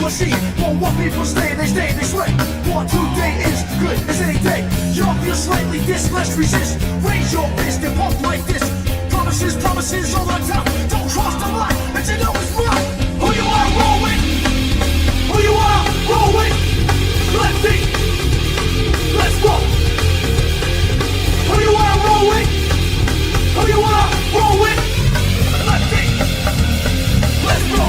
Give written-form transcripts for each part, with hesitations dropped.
see it. For what people stay, they sway. War today is good as any day. Y'all feel slightly this, let's resist. Raise your fist and pump like this. Promises all the time. Don't cross the line, but you know it's mine. Who you are, roll with. Who you are, roll with. Let's see. Let's go. Who you are, roll with. Who you are, roll with. Let's see. Let's go.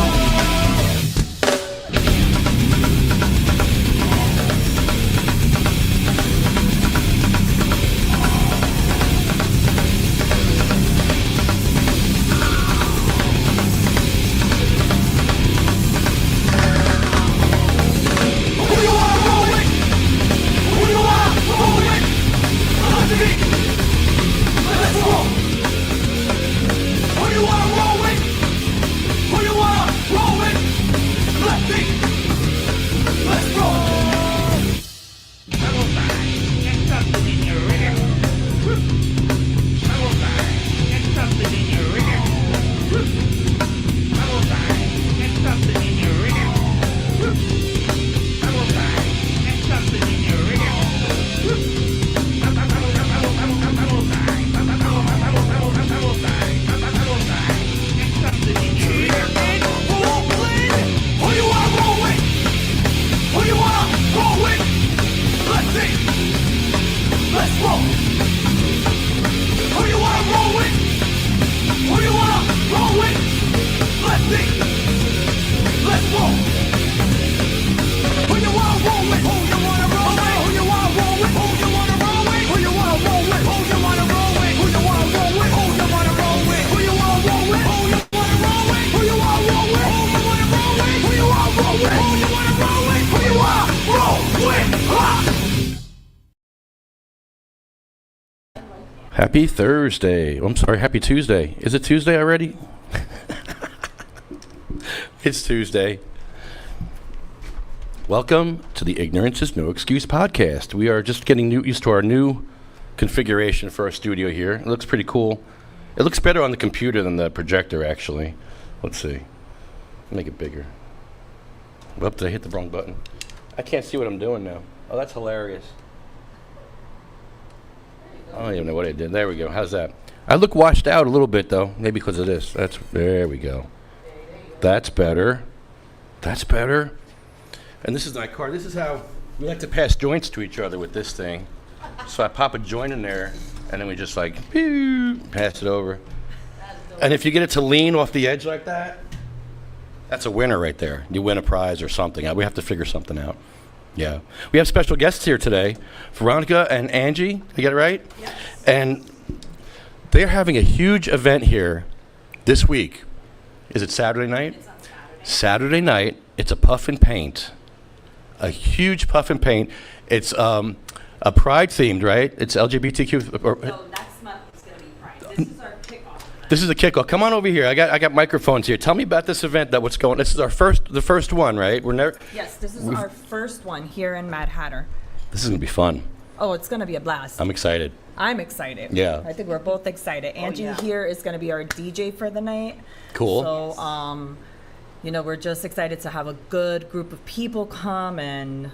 Happy Thursday. I'm sorry, happy Tuesday. Is it Tuesday already? It's Tuesday. Welcome to the Ignorance is No Excuse podcast. We are just getting used to our new configuration for our studio here. It looks pretty cool. It looks better on the computer than the projector, actually. Let's see. Make it bigger. Whoop, did I hit the wrong button? I can't see what I'm doing now. Oh, that's hilarious. I don't even know what I did. There we go. How's that? I look washed out a little bit, though. Maybe because of this. There we go. That's better. That's better. And this is my car. This is how we like to pass joints to each other with this thing. So I pop a joint in there, and then we just like, pew, pass it over. And if you get it to lean off the edge like that, that's a winner right there. You win a prize or something. We have to figure something out. Yeah. We have special guests here today, Veronica and Angie. I get it right? Yes. And they're having a huge event here this week. Is it Saturday night? It's on Saturday. Saturday night. It's a puff and paint. A huge puff and paint. It's a Pride themed, right? It's LGBTQ. So next month is going to be Pride. This is our kickoff. This is the kickoff. Come on over here. I got microphones here. Tell me about this event. What's going. This is the first one, right? Yes, this is our first one here in Mad Hatter. This is gonna be fun. Oh, it's going to be a blast. I'm excited. I'm excited. Yeah. I think we're both excited. Angie here is going to be our DJ for the night. Cool. So, we're just excited to have a good group of people come and,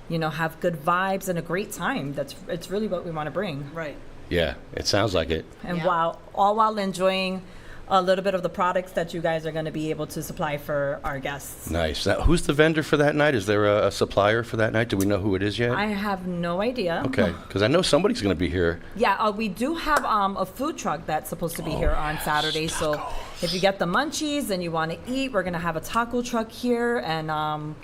have good vibes and a great time. It's really what we want to bring. Right. Yeah, it sounds like it. And Yeah. while enjoying a little bit of the products that you guys are going to be able to supply for our guests. Nice. Now, who's the vendor for that night? Is there a supplier for that night? Do we know who it is yet? I have no idea. Okay, because I know somebody's going to be here. Yeah, we do have a food truck that's supposed to be here on Saturday. So if you get the munchies and you want to eat, we're going to have a taco truck here, and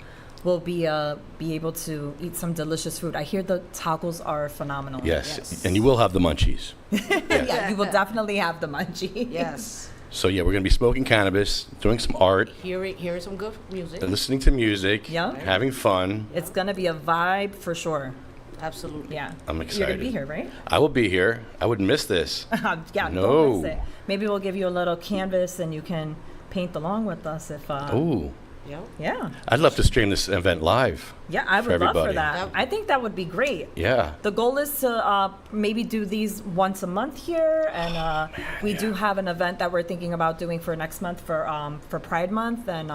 we'll be able to eat some delicious food. I hear the tacos are phenomenal. Yes, and you will have the munchies. Yeah, you will definitely have the munchie. Yes. So yeah, we're going to be smoking cannabis, doing some art, Hearing some good music. listening to music, Yeah. having fun. It's going to be a vibe for sure. Absolutely. Yeah. I'm You're excited. going to be here, right? I will be here. I wouldn't miss this. Yeah, No. don't miss it. Maybe we'll give you a little canvas and you can paint along with us if Ooh, Yep. yeah. I'd love to stream this event live. Yeah, I For would love for everybody. that. Yep. I think that would be great. Yeah. The goal is to maybe do these once a month here, and we do have an event that we're thinking about doing for next month for Pride Month, and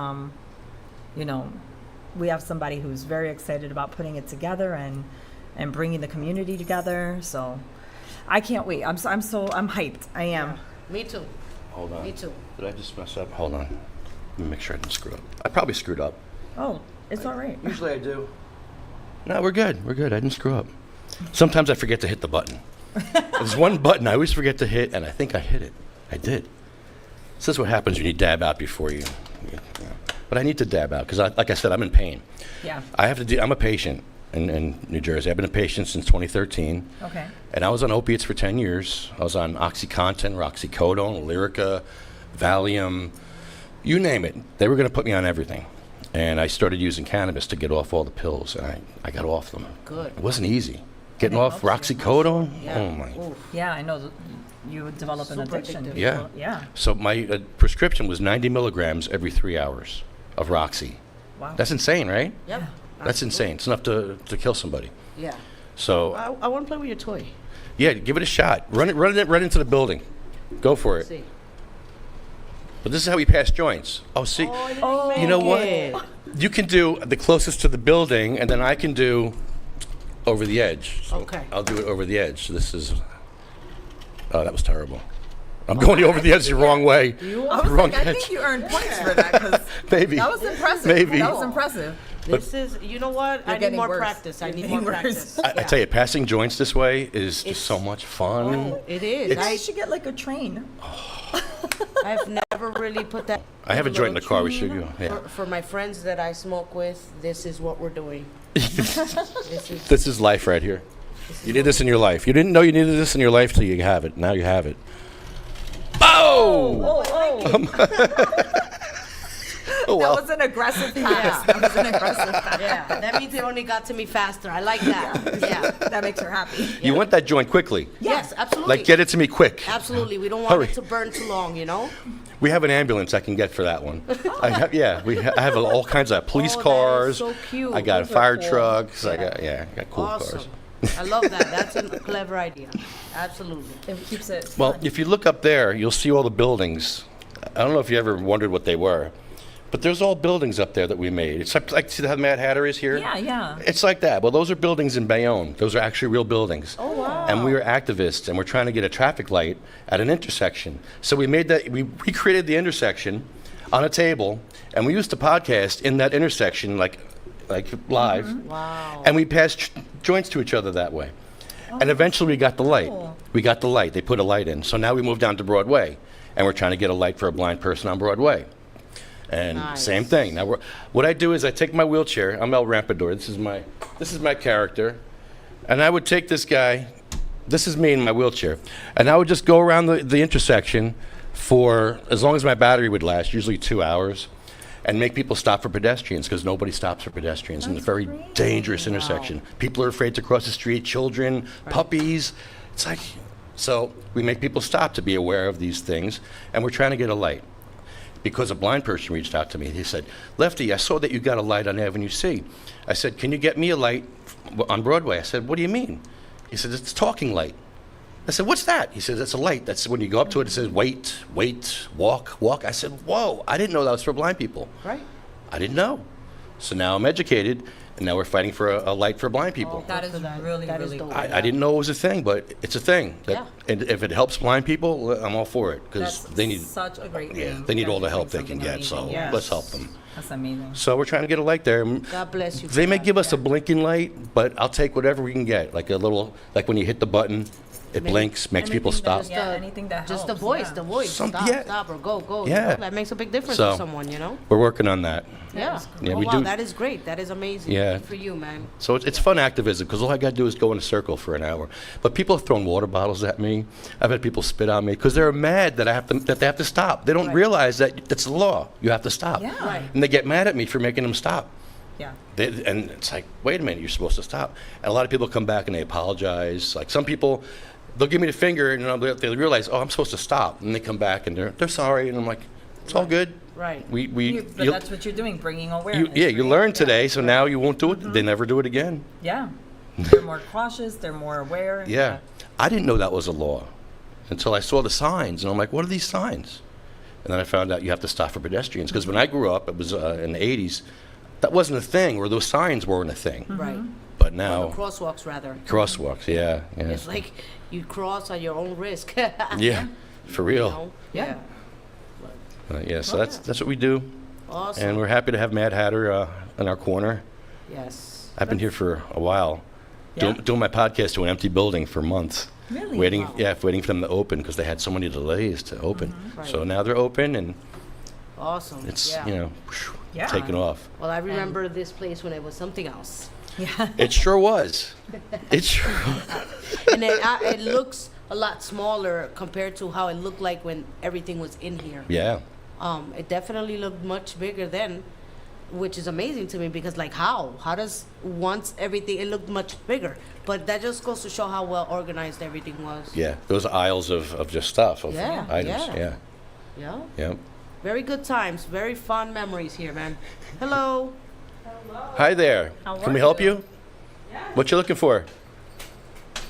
we have somebody who's very excited about putting it together and bringing the community together. So I can't wait. I'm hyped. I am. Me too. Hold on. Me too. Did I just mess up? Hold on. Let me make sure I didn't screw up. I probably screwed up. Oh, it's all right. Usually I do. No, we're good. We're good. I didn't screw up. Sometimes I forget to hit the button. There's one button I always forget to hit, and I think I hit it. I did. This is what happens when you dab out before you. But I need to dab out because, like I said, I'm in pain. Yeah. I'm a patient in New Jersey. I've been a patient since 2013. Okay. And I was on opiates for 10 years. I was on OxyContin, Roxycodone, Lyrica, Valium, you name it. They were going to put me on everything. And I started using cannabis to get off all the pills, and I got off them. Good. It wasn't easy. Getting it off helps you. Roxycodone? Yeah. Oh, my. Oof. Yeah, I know. You would develop an Super addiction. addictive. Yeah. Yeah. So my prescription was 90 milligrams every 3 hours of Roxy. Wow. That's insane, right? Yep. That's insane. It's enough to kill somebody. Yeah. So, I want to play with your toy. yeah, give it a shot. Run it right into the building. Go for it. See. But this is how we pass joints. Oh, see, you know what? You can do the closest to the building, and then I can do over the edge. So Okay. I'll do it over the edge. This is. Oh, that was terrible. I'm going over the edge the wrong way. I was Wrong like, I edge. think you earned points for that because Maybe. that was impressive. Maybe. That was impressive. This is, you know what? I need getting more worse. practice. I You're need more getting worse. practice. I tell you, passing joints this way is It's- just so much fun. Oh, it is. It's- You should get like a train. I've never really put that. I have a joint in the car. We should go. Yeah. For my friends that I smoke with, this is what we're doing. This is This is life right here. You need this in your life. You didn't know you needed this in your life till you have it. Now you have it. Oh! Oh, That well. was an aggressive pass. That was an aggressive pass. yeah. That means it only got to me faster. I like that. Yeah. That makes her happy. You want that joint quickly. Yes, absolutely. Like, get it to me quick. Absolutely. We don't want Hurry. it to burn too long, you know? We have an ambulance I can get for that one. I have all kinds of police Oh, that is cars. so cute. I got Those are fire cool. trucks. I Yeah. got cool Awesome. cars. I love that. That's a clever idea. Absolutely. It keeps it. Well, fun. if you look up there, you'll see all the buildings. I don't know if you ever wondered what they were, but there's all buildings up there that we made. It's like see how Mad Hatter is here? Yeah, yeah. It's like that. Well, those are buildings in Bayonne. Those are actually real buildings. Oh, wow. And we were activists, and we're trying to get a traffic light at an intersection. So we made that. We recreated the intersection on a table, and we used to podcast in that intersection, like live. Mm-hmm. Wow. And we passed joints to each other that way. And eventually we got the light. cool. We got the light. They put a light in. So now we moved down to Broadway, and we're trying to get a light for a blind person on Broadway. And Nice. same thing. Now, what I do is I take my wheelchair. I'm El Rampador. This is my character, and I would take this guy. This is me in my wheelchair, and I would just go around the intersection for as long as my battery would last, usually 2 hours, and make people stop for pedestrians because nobody stops for pedestrians in a very dangerous intersection. People are afraid to cross the street. Children, puppies. It's like so we make people stop to be aware of these things, and we're trying to get a light. Because a blind person reached out to me. He said, Lefty, I saw that you got a light on Avenue C. I said, can you get me a light on Broadway? I said, what do you mean? He said, it's a talking light. I said, what's that? He says, it's a light. That's when you go up to it, it says, wait, walk. I said, whoa, I didn't know that was for blind people. Right? I didn't know. So now I'm educated, and now we're fighting for a light for blind people. That is for that. really, That is really dope. cool. I didn't know it was a thing, but it's a thing. Yeah. And if it helps blind people, I'm all for it because That's they need such a great yeah, thing. they need You all the guys help they doing can something get. So amazing. Yes. let's help them. That's amazing. So we're trying to get a light there. God bless you. They for may that. give us a blinking light, but I'll take whatever we can get. Like a little, like when you hit the button, it blinks, makes people anything stop. that is Yeah, anything that Just helps, the voice, yeah. the voice. Some- stop, yeah. stop, or go. Yeah. You know, that makes a big difference So- for someone, you know? We're working on that. Yeah. Yeah, Oh, we wow, do- that is great. That is amazing. Yeah. Good for you, man. So it's fun activism because all I got to do is go in a circle for an hour. But people have thrown water bottles at me. I've had people spit on me because they're mad that they have to stop. They don't Right. realize that it's the law. You have to stop. Yeah. Right. And they get mad at me for making them stop. Yeah. And it's like, wait a minute, you're supposed to stop. And a lot of people come back and they apologize. Like some people, they'll give me the finger and they realize, oh, I'm supposed to stop. And they come back and they're sorry. And I'm like, it's all good. Right. But that's what you're doing, bringing awareness. you right? learned today, so now you won't do it. They never do it again. Yeah. They're more cautious. They're more aware. Yeah. I didn't know that was a law until I saw the signs. And I'm like, what are these signs? And then I found out you have to stop for pedestrians. Because when I grew up, it was in the 80s, that wasn't a thing, or those signs weren't a thing. Right. But Or now, the crosswalks, rather. crosswalks, yeah. It's like you cross at your own risk. Yeah, for You real. know? Yeah. Yeah, so that's what we do. Awesome. And we're happy to have Mad Hatter in our corner. Yes. I've been here for a while, Yeah. doing my podcast to an empty building for months. Really? Waiting, Wow. waiting for them to open because they had so many delays to open. Right. So now they're open and Awesome. it's yeah. Yeah. taking off. Well, I remember this place when it was something else. Yeah. It sure was. It sure. And it looks a lot smaller compared to how it looked like when everything was in here. Yeah. It definitely looked much bigger then, which is amazing to me because, like, how does once everything, it looked much bigger, but that just goes to show how well organized everything was. Yeah. Those aisles of just stuff, of Yeah, items. yeah. Yeah. Yeah. Yeah. Very good times, very fond memories here, man. Hello. Hi there. How Can are we help you? you? What you looking for?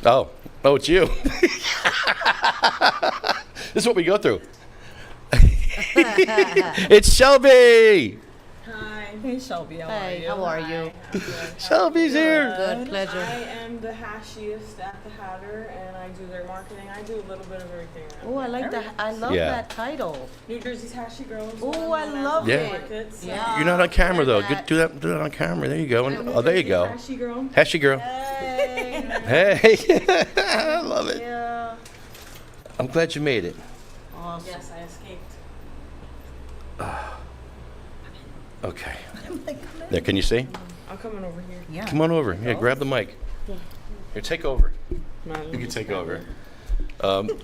Oh, it's you. This is what we go through. It's Shelby. Hi. Hey, Shelby, how are Hey, you? how are you? Shelby's here. Good, pleasure. I am the hashiest at the Hatter, and I do their marketing. I do a little bit of everything. Oh, I like that. I love Yeah. that title. New Jersey's Hashi Girls. Ooh, one I known as love it. Markets. Yeah. You're not on camera though. that. Do that on camera. There you go. I'm Oh, there you go. Hashi Girl. Hashy girl. Hey. Hey. I love it. Yeah. I'm glad you made it. Awesome. Yes, I escaped. Okay. There, can you see? I'm coming over here. Yeah. Come on over. Yeah, grab the mic. Here, take over. You can take over.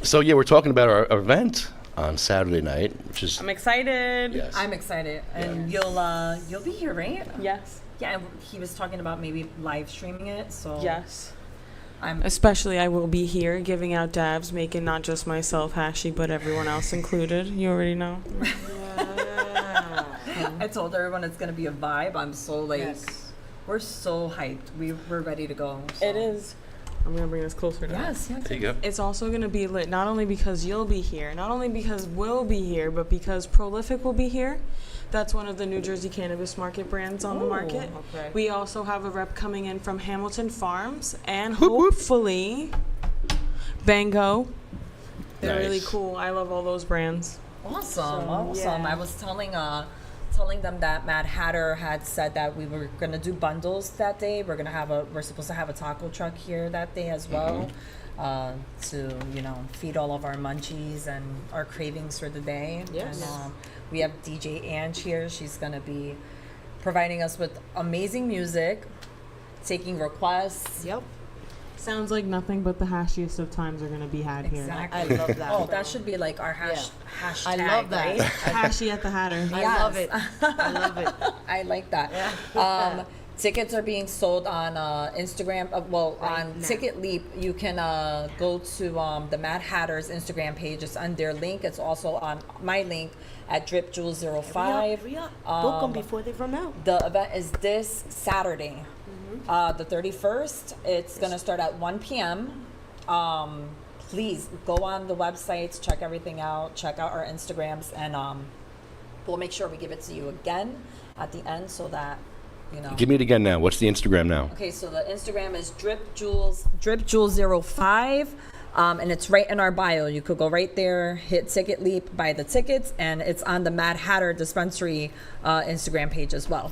So yeah, we're talking about our event on Saturday night, which is I'm excited. yes. I'm excited, and you'll be here, right? Yes. Yeah, and he was talking about maybe live streaming it, so Yes. I'm Especially, I will be here giving out dabs, making not just myself hashi, but everyone else included. You already know. I told everyone it's gonna be a vibe. I'm so like, Yes. we're so hyped. We're ready to go. So. It is. I'm gonna bring this closer to us. Yes, yes. there you go. It's also going to be lit not only because you'll be here, not only because we'll be here, but because Prolific will be here. That's one of the New Jersey cannabis market brands on the market. okay. We also have a rep coming in from Hamilton Farms and hopefully Bango. They're really Nice. cool. I love all those brands. Awesome, So, awesome. yeah. I was telling them that Mad Hatter had said that we were gonna do bundles that day. We're supposed to have a taco truck here that day as well, to feed all of our munchies and our cravings for the day. Yes. And we have DJ Ange here. She's gonna be providing us with amazing music, taking requests. Yep. Sounds like nothing but the hashiest of times are going to be had Exactly. I love that. Oh, that should be like our hashtag. I love that. Right? Hashi at the Hatter. I love it. I love it. I like that. Tickets are being sold on Instagram. Right On now. Ticket Leap, you can go to the Mad Hatter's Instagram page. It's on their link. It's also on my link at DripJewel05. Hurry up. Book them before they run out. The event is this Saturday, the 31st. It's going to start at 1 p.m. Please go on the websites, check everything out, check out our Instagrams, and we'll make sure we give it to you again at the end so that, Give me it again now. What's the Instagram now? Okay, so the Instagram is DripJewel05. And it's right in our bio. You could go right there, hit Ticket Leap, buy the tickets, and it's on the Mad Hatter Dispensary Instagram page as well.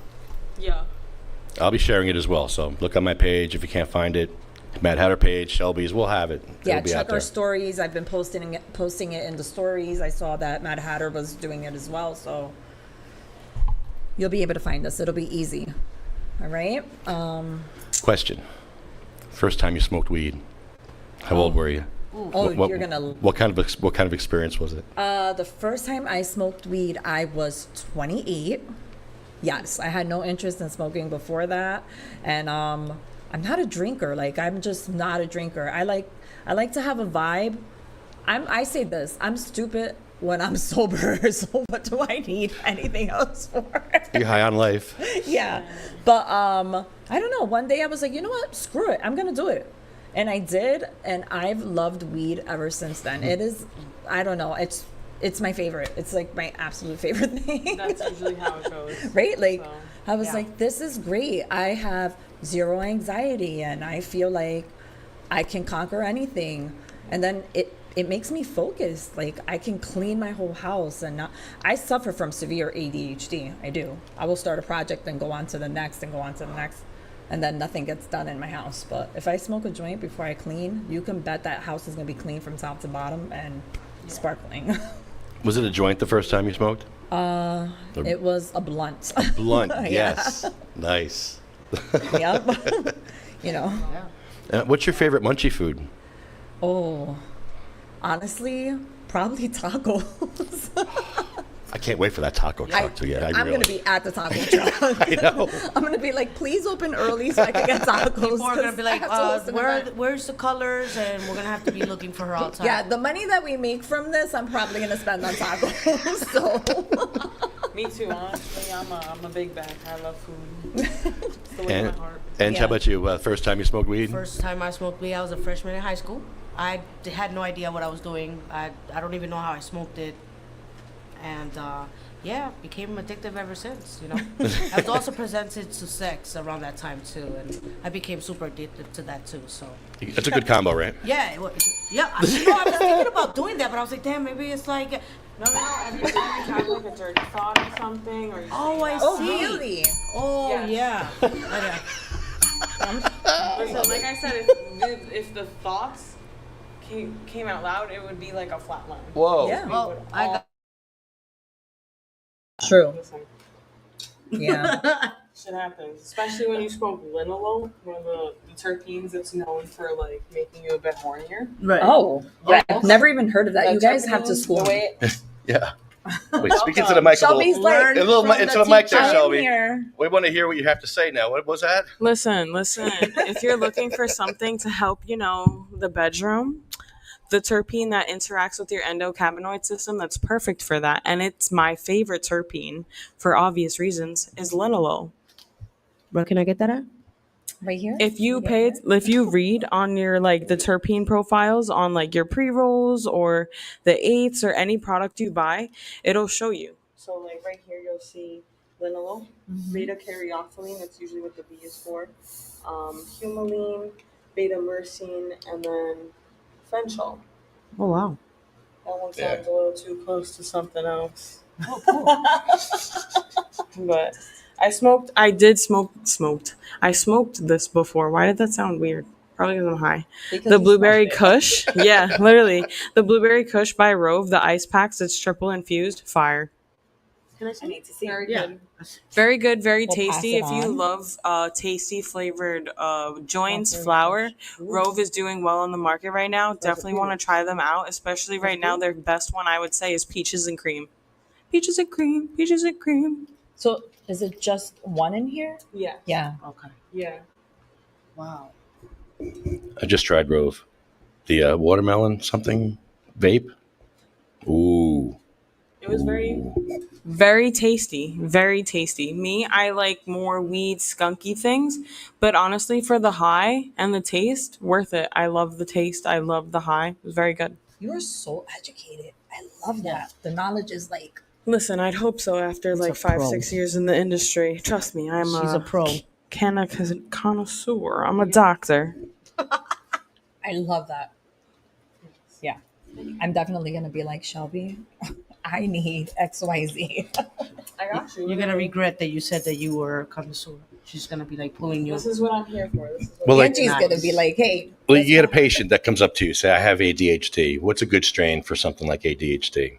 Yeah. I'll be sharing it as well. So look on my page if you can't find it. Mad Hatter page, Shelby's, we'll have it. Yeah, It'll be out check there. our stories. I've been posting it in the stories. I saw that Mad Hatter was doing it as well, so you'll be able to find us. It'll be easy. All right. Question. First time you smoked weed. How old were you? Oh, you're gonna. What kind of experience was it? The first time I smoked weed, I was 28. Yes, I had no interest in smoking before that, and I'm not a drinker. Like, I'm just not a drinker. I like to have a vibe. I say this. I'm stupid when I'm sober. So what do I need anything else for? You're high on life. Yeah, but I don't know. One day I was like, you know what? Screw it. I'm gonna do it. And I did, and I've loved weed ever since then. It is, I don't know, it's my favorite. It's like my absolute favorite thing. That's usually how it goes. Right? Like, So. I was Yeah. like, this is great. I have zero anxiety and I feel like I can conquer anything. And then it makes me focus. Like I can clean my whole house and not, I suffer from severe ADHD. I do. I will start a project and go on to the next and go on to the next. And then nothing gets done in my house. But if I smoke a joint before I clean, you can bet that house is going to be clean from top to bottom and sparkling. Was it a joint the first time you smoked? It was a blunt. Blunt, Yeah. yes. Nice. Yep. You know. What's your favorite munchie food? Oh, honestly, probably tacos. I can't wait for that taco truck to get. I'm going to be at the taco truck. I know. I'm going to be like, please open early so I can get tacos. People are gonna 'cause be I like, have to host an event. where's the colors? And we're gonna have to be looking for her outside. Yeah, the money that we make from this, I'm probably going to spend on tacos. So, Me too, honestly. I'm a big bag. I love food. It's the way And, of my heart. and Yeah. how about you? First time you smoked weed? First time I smoked weed, I was a freshman in high school. I had no idea what I was doing. I don't even know how I smoked it. And yeah, became addictive ever since, you know. I was also presented to sex around that time too, and I became super addicted to that too. So That's a good combo, right? yeah, yeah. I was thinking about doing that, but I was like, damn, maybe it's like, No, have you had like a dirty thought or something? Or oh, I oh, see. really? Oh Yes. yeah. Listen, like I said, if the thoughts came out loud, it would be like a flat line. Whoa. Yeah. Well, I got. True. Listen, Yeah. shit happens, especially when you smoke linalool, one of the terpenes that's known for like making you a bit hornier. Right. Oh, yeah. I've never even heard of that. You The guys have to terpenes, school the me. way Yeah. Wait, speaking to the mic a Shelby's little. like, A little from into the the mic teacher. there, I am Shelby. here. We want to hear what you have to say now. What was that? Listen. If you're looking for something to help, the bedroom, the terpene that interacts with your endocannabinoid system that's perfect for that, and it's my favorite terpene for obvious reasons, is linalool. Where can I get that at? Right here? If you read on your like the terpene profiles on like your pre-rolls or the eighths or any product you buy, it'll show you. So like right here you'll see linalool, beta caryophyllene, that's usually what the B is for, humulene, beta myrcene, and then fenchol. Oh wow. That one Yeah. sounds a little too close to something else. But I smoked this before. Why did that sound weird? Probably because I'm high. Because The you Blueberry smoked it. Kush. Yeah, literally. The Blueberry Kush by Rove, the ice packs, it's triple infused. Fire. Can I see? I need to see. Very Yeah. good. Very good, very We'll pass tasty. it If you on. love tasty flavored joints, Blueberry flour, Kush. Ooh. Rove is doing well on the market right now. Definitely want to try them out, especially right now. Their best one I would say is peaches and cream. Peaches and cream, peaches and cream. So is it just one in here? Yeah. Yeah. Okay. Yeah. Wow. I just tried Rove. The watermelon something vape. Ooh. It was very tasty. Very tasty. Me, I like more weed, skunky things. But honestly, for the high and the taste, worth it. I love the taste. I love the high. It was very good. You are so educated. I love that. The knowledge is like, Listen, I'd hope so after like a 5, pro. 6 years in the industry. Trust me, I'm She's a pro. connoisseur. I'm a doctor. I love that. Yeah. I'm definitely going to be like, Shelby, I need XYZ. I got you. You're gonna regret that you said that you were a connoisseur. She's gonna be like pulling you. This is what I'm here for. This is what Well, like, Angie's going to be like, hey. well, you get a patient that comes up to you, say, I have ADHD. What's a good strain for something like ADHD?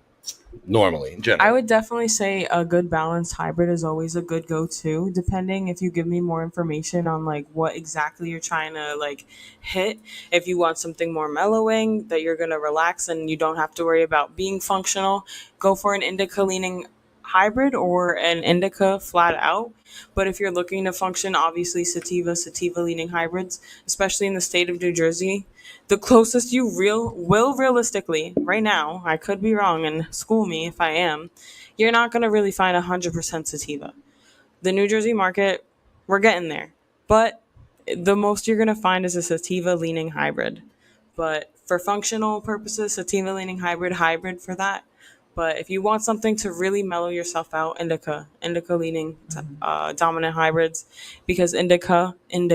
Normally, in general. I would definitely say a good balanced hybrid is always a good go-to, depending if you give me more information on like what exactly you're trying to like hit. If you want something more mellowing that you're going to relax and you don't have to worry about being functional, go for an indica leaning hybrid or an indica flat out. But if you're looking to function, obviously sativa leaning hybrids, especially in the state of New Jersey, the closest you will realistically right now, I could be wrong and school me if I am, you're not going to really find 100% sativa. The New Jersey market, we're getting there, but the most you're going to find is a sativa leaning hybrid. But for functional purposes, sativa leaning hybrid for that. But if you want something to really mellow yourself out, indica leaning dominant hybrids, because in the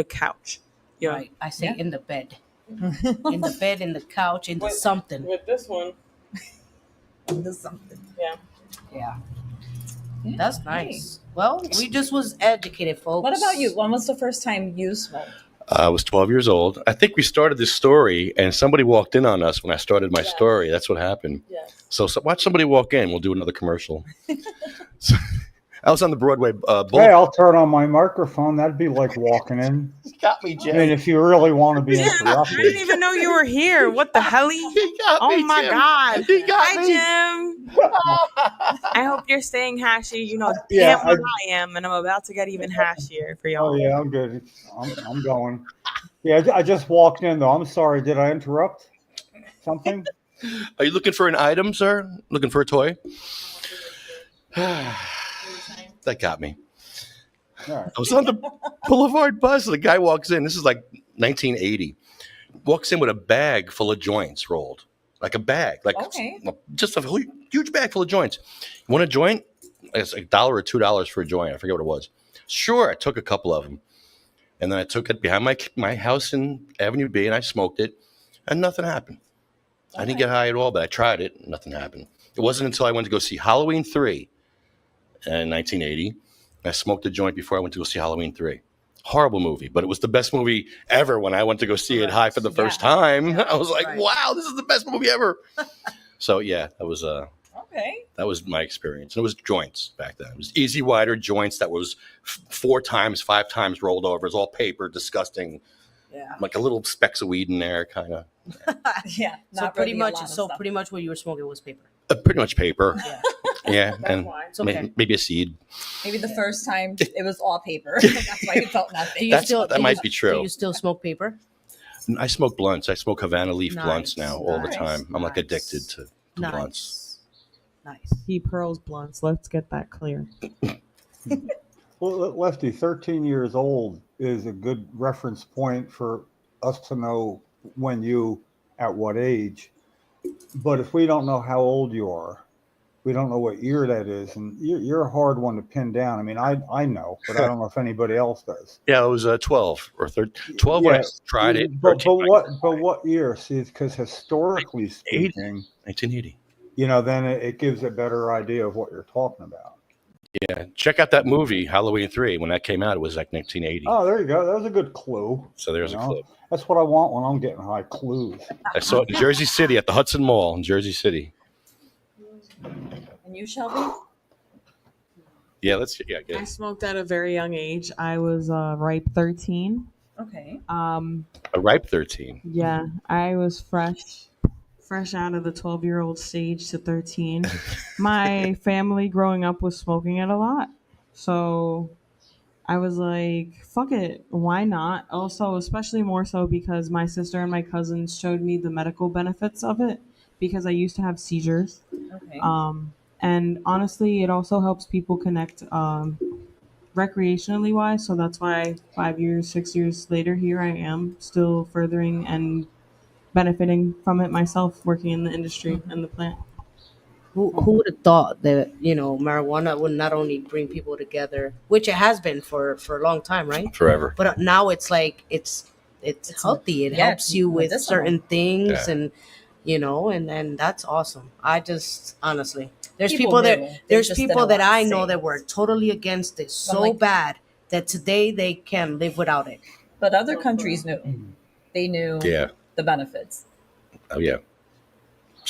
couch. Yeah. Right. I say Yeah. in the bed. In the bed, in the couch, in the something. With this one, There's something. yeah. Yeah. That's nice. Well, we just was educated, folks. What about you? When was the first time you smoked? I was 12 years old. I think we started this story, and somebody walked in on us when I started my story. That's what happened. Yes. So watch somebody walk in. We'll do another commercial. So, I was on the Broadway Hey, Boulevard. I'll turn on my microphone. That'd be like walking in. Got me, I mean, if you really want to be I interrupted. didn't even know you were here. What the hell? He got Oh me, my Jim. God. He got Hi, me. Jim. I hope you're staying hashy. You know, Yeah, damn what I am, and I'm about to get even hashier for y'all. Oh yeah, I'm good. I'm going. Yeah, I just walked in though. I'm sorry. Did I interrupt something? Are you looking for an item, sir? Looking for a toy? That got me. All right. I was on the Boulevard bus. And the guy walks in. This is like 1980. Walks in with a bag full of joints rolled, like a bag, like Okay. just a huge bag full of joints. You want a joint? It's $1 or $2 for a joint. I forget what it was. Sure, I took a couple of them, and then I took it behind my house in Avenue B, and I smoked it, and nothing happened. I didn't get high at all, but I tried it, and nothing happened. It wasn't until I went to go see Halloween 3 in 1980. I smoked a joint before I went to go see Halloween 3. Horrible movie, but it was the best movie ever when I went to go see it high for the first time. I was like, wow, this is the best movie ever. So, yeah, that was Okay. my experience. And it was joints back then. It was easy wider joints that was 4 times, 5 times rolled over. It was all paper, disgusting, Yeah. like a little specks of weed in there, kind of. Yeah. So not pretty really a much, lot of stuff. pretty much what you were smoking was paper. Pretty much paper. Yeah. Yeah, and why. It's okay. maybe a seed. Maybe the first time it was all paper. That's why you felt Do nothing. you That's- still, that do might you- be true. Do you still smoke paper? I smoke blunts. I smoke Havana leaf blunts Nice, now all the nice, time. I'm like nice. addicted to blunts. Nice. He pearls blunts. Let's get that clear. Well, Lefty, 13 years old is a good reference point for us to know when at what age. But if we don't know how old you are, we don't know what year that is, and you're a hard one to pin down. I mean, I know, but I don't know if anybody else does. Yeah, I was 12 or 13. 12 when I Yeah, tried it. But 13 what year? See, because historically speaking, 1980. then it gives a better idea of what you're talking about. Yeah, check out that movie Halloween 3. When that came out, it was like 1980. Oh, there you go. That was a good clue. So there's You a know? clue. That's what I want when I'm getting high clues. I saw it in Jersey City at the Hudson Mall in Jersey City. And you, Shelby? Yeah, get I it. smoked at a very young age. I was ripe 13. Okay. A ripe 13. Yeah, I was fresh out of the 12-year-old stage to 13. My family growing up was smoking it a lot. So I was like, fuck it, why not? Also, especially more so because my sister and my cousins showed me the medical benefits of it because I used to have seizures. Okay. And honestly, it also helps people connect recreationally wise. So that's why 5 years, 6 years later, here I am still furthering and benefiting from it myself, working in the industry and the plant. Who would have thought that marijuana would not only bring people together, which it has been for a long time, right? Forever. But now it's like it's healthy. It yeah, helps it's you with medicinal. certain things, Yeah. and that's awesome. I just honestly, there's People people knew. that They there's just people didn't that wanna I say know it. that were totally against it so like- bad that today they can live without it. But other countries knew. They knew Yeah. the benefits. Oh, yeah.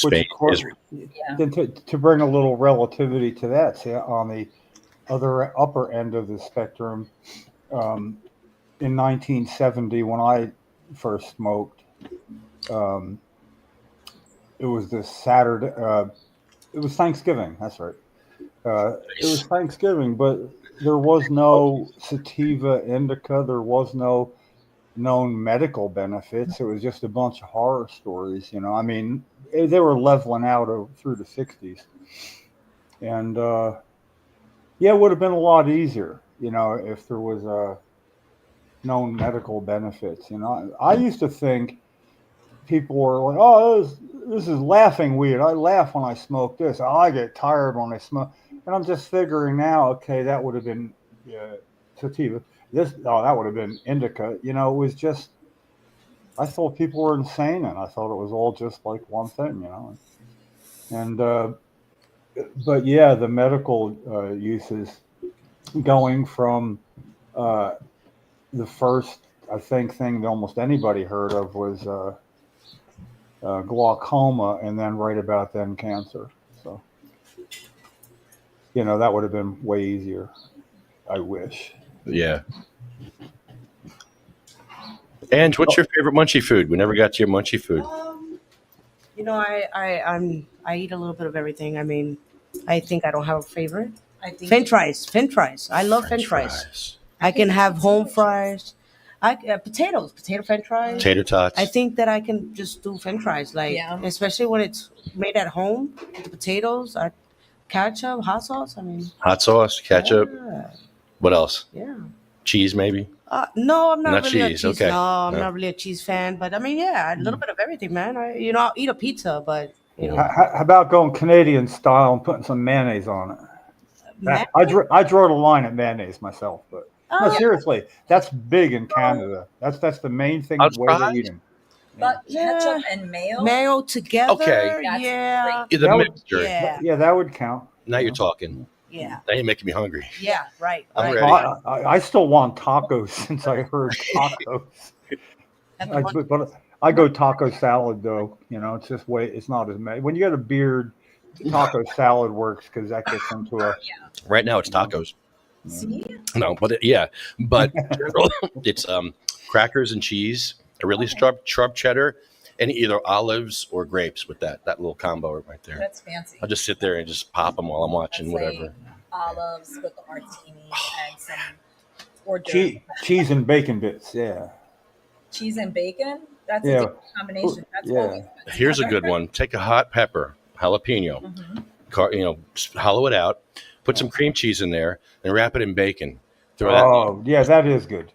Which, Spain, of course, Israel. Yeah. then to bring a little relativity to that, see, on the other upper end of the spectrum, in 1970, when I first smoked, it was this Saturday. It was Thanksgiving. That's right. It was Thanksgiving, but there was no sativa indica. There was no known medical benefits. It was just a bunch of horror stories. I mean, they were leveling out through the 60s. And it would have been a lot easier, if there was known medical benefits. I used to think people were like, oh, this is laughing weird. I laugh when I smoke this. I get tired when I smoke, and I'm just figuring now. Okay, that would have been sativa. That would have been indica. You know, it was just. I thought people were insane, and I thought it was all just like one thing. You know, and but yeah, the medical uses going from the first, I think, thing that almost anybody heard of was glaucoma, and then right about then cancer. So, you know, that would have been way easier. I wish. Yeah. Ange, what's your favorite munchie food? We never got to your munchie food. You know, I eat a little bit of everything. I mean, I think I don't have a favorite. I think French fries. I love French fries. I can have home fries. Potato French fries. Tater tots. I think that I can just do French fries, like Yeah. especially when it's made at home. The potatoes, ketchup, hot sauce. I mean, Hot sauce, ketchup. yeah. What else? Yeah. Cheese, maybe? No, I'm not, Not really cheese, a cheese. okay. No, I'm No. not really a cheese fan. But I mean, yeah, a little bit of everything, man. I'll eat a pizza, but you know, How about going Canadian style and putting some mayonnaise on it? man- I draw the line at mayonnaise myself, but no, Oh. seriously, that's big in Canada. That's the main thing On where they fries? eat them. But Yeah. ketchup and mayo. mayo together. Okay. That's Yeah. The That would- mixture. Yeah. Yeah, that would count. Now you're talking. Yeah. Now you're making me hungry. Yeah. Right. I'm right. ready. Well, I still want tacos since I heard tacos. That's the one- But I go taco salad though. You know, it's just it's not as many. When you got a beard, taco salad works because that gets into a. Right now it's tacos. See? No, but but it's crackers and cheese, a really sharp cheddar, and either olives or grapes with that little combo right there. That's fancy. I'll just sit there and just pop them while I'm watching That's whatever. like olives with the martini and some hors d'oeuvres. Cheese and bacon bits, yeah. Cheese and bacon. That's Yeah. a good combination. That's Yeah. always good. Here's a good one. Take a hot pepper, jalapeno, hollow it out, put some cream cheese in there, and wrap it in bacon. Throw that. Oh, yeah, that is good.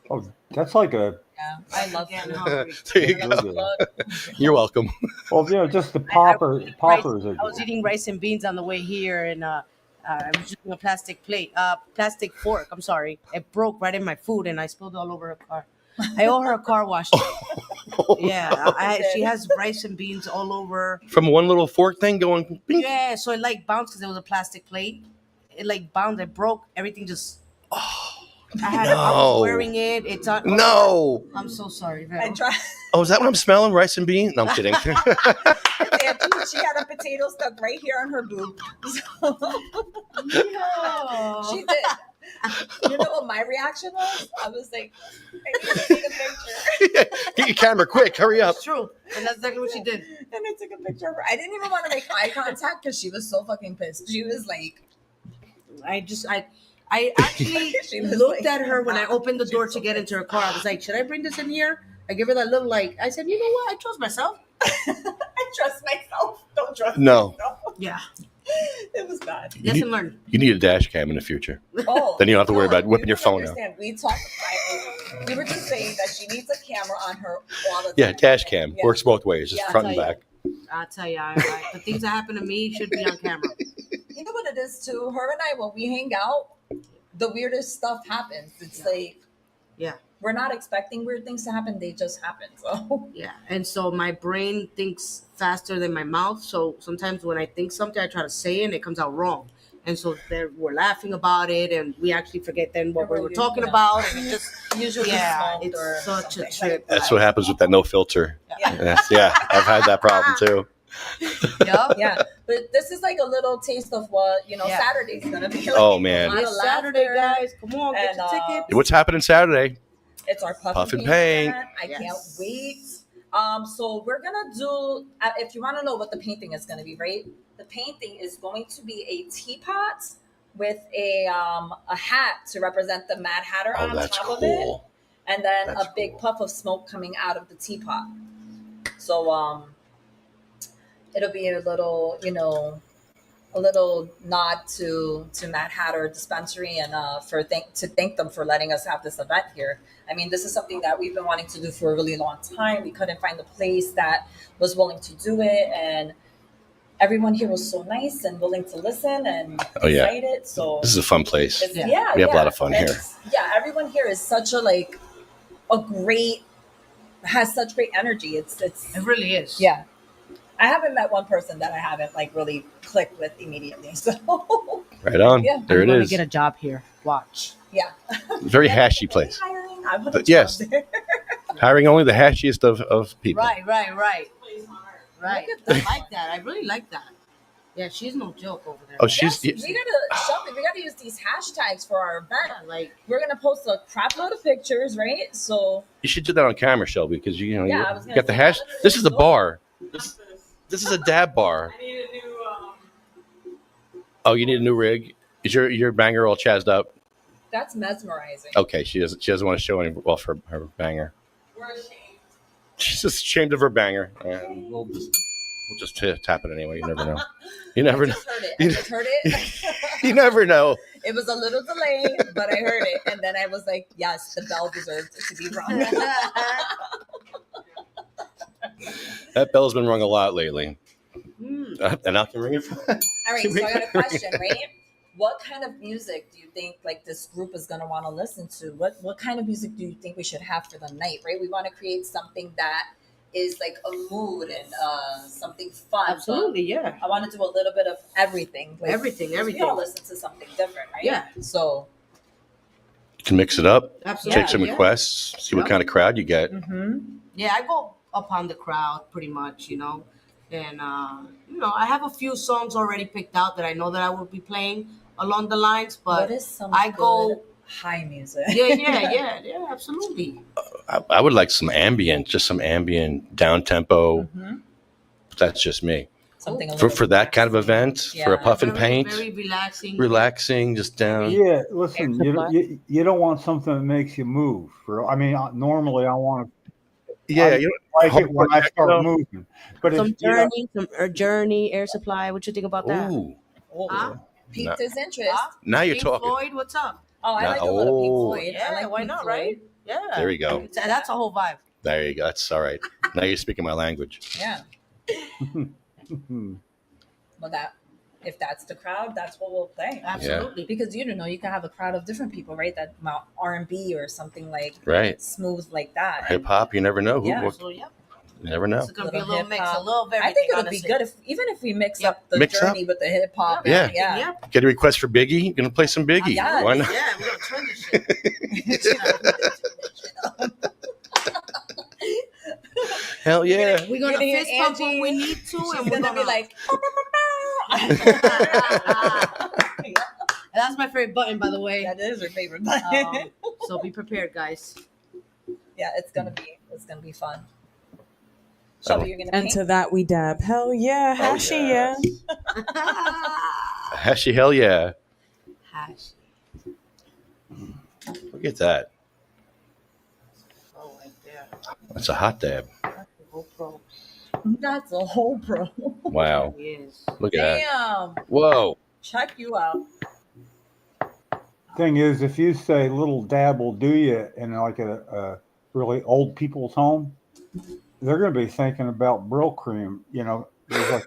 Oh, that's like a. Yeah, I love Getting food. hungry. There you That's go. good. You're welcome. Well, you know, just the poppers are I was good. eating rice and beans on the way here, and I was using a plastic fork. I'm sorry, it broke right in my food, and I spilled all over her car. I owe her a car wash. Yeah, she has rice and beans all over. From one little fork thing going. Bing. Yeah, so it like bounced because it was a plastic plate. It like bounced, it broke. Everything just. I No. was wearing it. It's on. No. I'm so sorry, I Val. tried. Oh, is that what I'm smelling? Rice and beans? No, I'm kidding. She had a potato stuck right here on her boob. So No. she did. You know what my reaction was? I was like, I need to take a picture. Get your camera quick. Hurry up. It's true, and that's exactly what she did. And I took a picture of her. I didn't even want to make eye contact because she was so fucking pissed. She was like, I actually She was looked like, at her when I opened the door to get into her car. I was like, should I bring this in here? I give her that little I said, you know what? I trust myself. I trust myself. Don't trust No. myself. Yeah. It was bad. Lesson learned. You need a dash cam in the future. Oh, Then you don't have to worry about whipping you your phone out. understand. We talked. We were just saying that she needs a camera on her all the time. Yeah, dash cam. Yeah. Works both ways, just Yeah, front and I'll tell back. I tell you, the things that happen to me should be on camera. You know what it is too. Her and I, when we hang out, the weirdest stuff happens. It's like Yeah. we're not expecting weird things to happen. They just happen. So Yeah. And so my brain thinks faster than my mouth. So sometimes when I think something, I try to say it and it comes out wrong. And so we're laughing about it, and we actually forget then what we were talking about. And it just, usually yeah, smoked it's or such a something. trip. That's what happens with that no filter. Yeah. Yeah, I've had that problem too. Yup. Yeah, but this is like a little taste of what Yeah. Saturday's gonna be. Like. Oh, man. A lot of This Saturday, laughter. guys, come on, get And, your ticket. What's happening Saturday? It's our puff, Puff and and paint. event. I Yes. can't wait. So we're gonna do. If you want to know what the painting is gonna be, right? The painting is going to be a teapot with a hat to represent the Mad Hatter Oh, on that's top of it, cool. and then That's a big cool. puff of smoke coming out of the teapot. So it'll be a little, a little nod to Mad Hatter Dispensary and to thank them for letting us have this event here. I mean, this is something that we've been wanting to do for a really long time. We couldn't find a place that was willing to do it, and everyone here was so nice and willing to listen and Oh, yeah. excited. So This is a fun place. it's, Yeah. We have a lot of fun here. Yeah, everyone here is such has such great energy. It's It really is. yeah. I haven't met one person that I haven't like really clicked with immediately. So Right on. Yeah. There I'm it gonna is. get a job here. Watch. yeah. Very hashy place. Hiring, I want a But job yes. there. Hiring only the hashiest of people. Right. Right. Look at I that. like that. I really like that. Yeah, she's no joke over there. Oh, she's. Yes, we gotta use these hashtags for our event. Yeah, like We're gonna post a crap load of pictures, right? So You should do that on camera, Shelby, because you know Yeah, I you was gonna got the say, hash. how does This it is a go? bar. This is a dab bar. I need a new. Oh, you need a new rig. Is your banger all chazzed up? that's mesmerizing. Okay, she doesn't want to show any off her banger. We're ashamed. She's just ashamed of her banger. We'll just tap it anyway. You never know. You never I know. just heard it. I just heard it. You never know. It was a little delay, but I heard it, and then I was like, "Yes, the bell deserved to be rung." That bell's been rung a lot lately, mm, and I can ring it. All right, so I got a question, right? What kind of music do you think like this group is gonna want to listen to? What kind of music do you think we should have for the night, right? We want to create something that is like a mood and something fun. but absolutely, yeah. I want to do a little bit of everything. Like, Everything, We all everything. listen to something different, right? Yeah. So. You can mix it up. Absolutely. Take some yeah. requests. See what Yeah. kind of crowd you get. Mm-hmm. Yeah, I go upon the crowd pretty much, and I have a few songs already picked out that I know that I will be playing along the lines, What but is some I good go- high music? yeah, absolutely. I would like some ambient, just some ambient down tempo. Mhm. That's just me. Something a For little that kind of relaxing. event, for a Yeah. puff and Very, paint, very relaxing. relaxing, just down. Yeah, listen, you don't want something that makes you move. Normally I want Yeah, I- you to like it when I start Techno. moving. But Some if you know, Journey, Air Supply. What you think about that? Ooh, Oh, Huh? piqued No. his interest. Huh? now you're Pink talking. Floyd, what's up? Oh, I Now- like a little Pink oh. Floyd. I Yeah, like why Pink not, Floyd. right? Yeah. There you go. That's a whole vibe. There you go. That's all right. Now you're speaking my language. Yeah. Well, if that's the crowd, that's what we'll play. Absolutely. Because you don't know, you can have a crowd of different people, right? That R&B or something like Right. smooth like that. Hip hop, you never know. Yeah. So yeah, You never know. it's gonna be a Little little mix, a hip-hop. little of everything. I think it would honestly. be good if we mix Yep. up the Mix up. journey with the hip hop. Yeah. Yeah. Yep. Get a request for Biggie? You're gonna play some Biggie. Yes. Why not? Yeah, we're gonna turn this shit. Hell yeah. We're gonna You're gonna fist hear pump when we Angie. need to, She's and we're gonna be like, That's my favorite button, by the way. that is her favorite button. So be prepared, guys. Yeah, it's gonna be fun. Shelby, you're gonna And paint? to that we dab. Hell yeah, hashy yeah. Hashy, hell yeah. Hash. Look at that. Oh, right there. That's a hot dab. GoPro. That's a whole pro. Wow. Yes. Look at that. Damn. Whoa. Check you out. thing is, if you say "little dab will do you" in like a really old people's home, they're going to be thinking about Brill cream. There's like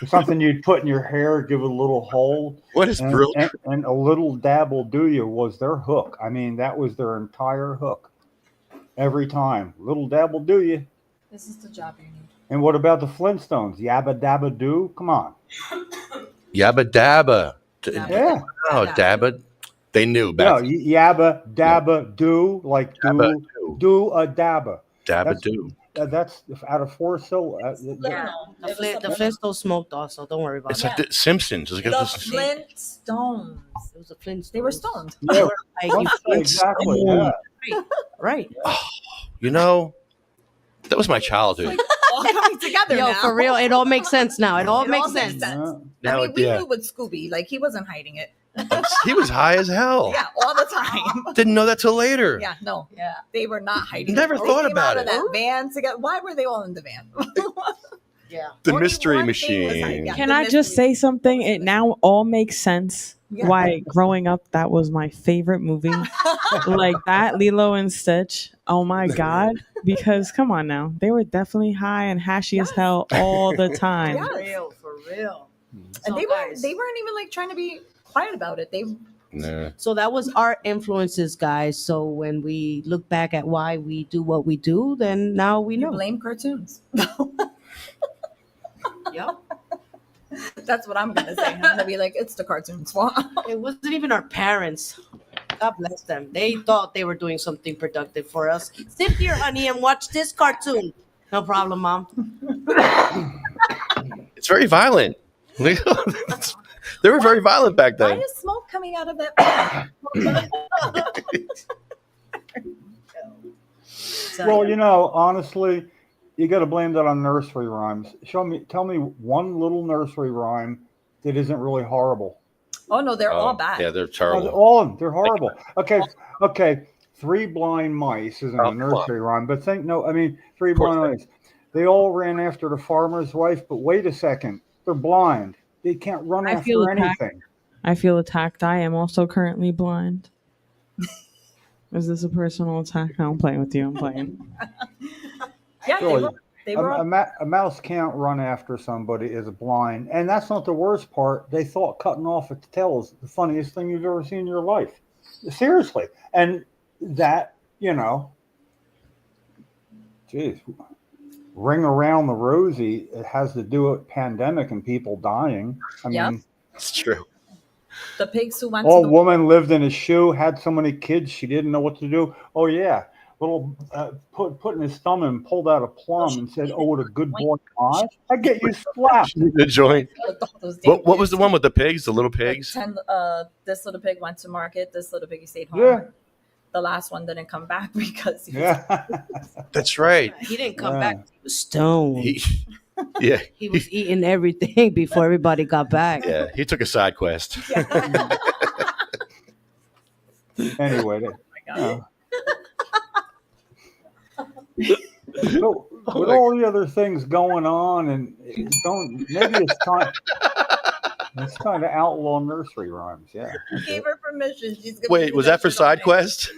something you'd put in your hair, give it a little hole, What is and, Brill? and a little dab will do you was their hook. I mean, that was their entire hook. Every time, little dab will do you. This is the job you need. And what about the Flintstones? Yabba dabba do? Come on. Yabba dabba. Yeah. Oh, dabba. They knew No, back. yabba dabba do, like Dabba do, do. do a dabba. Dabba do. That's out of 4 syllables. Yeah. It was The something- Flintstones smoked also. Don't worry about It's it. like the Simpsons. It's like The this- Flintstones. It was a Flintstones. They were stoned. Yeah, Like, you- exactly. Yeah. right. you know, that was my childhood. All coming together Yo, now. for real, it all makes sense now. It all It makes all makes sense. sense. Yeah. I Now, mean, we yeah. knew with Scooby, like he wasn't hiding it. He was high as hell. Yeah, all the time. Didn't know that till later. Yeah, no, Yeah. they were not hiding. Never it. When thought we came about out of it. that van together. Why were they all in the van? Yeah. The Only mystery one thing was machine. yeah, Can the I just mystery- say something? It now all makes sense. Yeah. Why growing up that was my favorite movie. Like that, Lilo and Stitch. Oh my god. Because come on now. They were definitely high and hashy as hell all the time. Yeah. For real, for real. And So, they guys, weren't even like trying to be quiet about it. They Nah. so that was our influences, guys. So when we look back at why we do what we do, then now we you know. blame cartoons. Yep. That's what I'm gonna say. I'm gonna be like, it's the cartoons' fault. It wasn't even our parents. God bless them. They thought they were doing something productive for us. Sit here, honey, and watch this cartoon. No problem, Mom. It's very violent. They were very violent back Why then. is smoke coming out of that pan? So, Well, you know, honestly, you got to blame that on nursery rhymes. Tell me one little nursery rhyme that isn't really horrible. Oh no, they're all Oh, bad. yeah, they're Oh, terrible. all of them, they're horrible. Okay. Three blind mice isn't Oh, a come nursery rhyme, but three blind mice. They all ran after the farmer's wife, but wait a second, they're blind. They can't run I feel after attacked. anything. I feel attacked. I am also currently blind. Is this a personal attack? No, I'm playing with you. I'm playing. Yeah, Really, they were all a mouse can't run after somebody is blind, and that's not the worst part. They thought cutting off its tail is the funniest thing you've ever seen in your life. Seriously, and that geez, ring around the rosy. It has to do with pandemic and people dying. I Yep. mean, It's true. the pigs who went old to woman lived in a shoe, had so many kids she didn't know what to do. Oh yeah, little put in his thumb and pulled out a plum and said, "Oh, what a good boy I." I get you slapped. The joint. those What was the one with the pigs? The little pigs? This little pig went to market. This little piggy stayed home. Yeah, The last one didn't come back because he was yeah. That's right. he didn't come Yeah. back. He was stoned. Yeah, He was eating everything before everybody got back. yeah. He took a side quest. Anyway, God. so with all the other things going on, and maybe it's time to outlaw nursery rhymes. Yeah. gave her permission. She's gonna Wait, do was that for shit all side day. quest?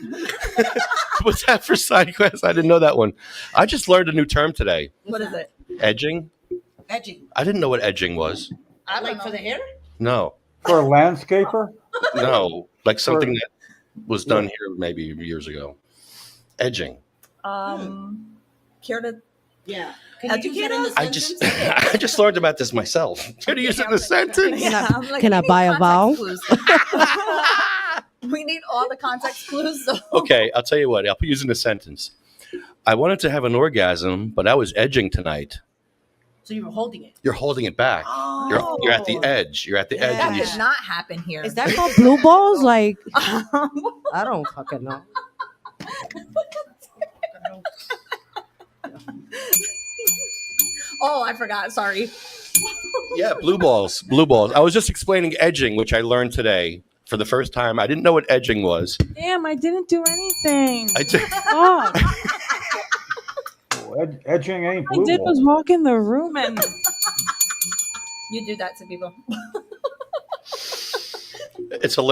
Was that for side quest? I didn't know that one. I just learned a new term today. What is it? Edging. Edging. I didn't know what edging was. I Like don't for know. the hair? No, For a landscaper, no. Like something that was done here maybe years ago. Edging. Care to Yeah. Educate us? I just learned about this myself. Can you use it in a sentence? Yeah, I'm like, can we I need buy a vowel? context clues. We need all the context clues. So. Okay, I'll tell you what. I'll use it in a sentence. I wanted to have an orgasm, but I was edging tonight. So you were holding it. You're holding it back. You're at the edge. You're at the edge. That And you, did not happen here. Is that called blue balls? Like, I don't fucking know. Oh, I forgot. Sorry. yeah, blue balls. Blue balls. I was just explaining edging, which I learned today for the first time. I didn't know what edging was. Damn, I didn't do anything. I just, Fuck. edging ain't All I blue did ball. was walk in the room and You do that to people. it's a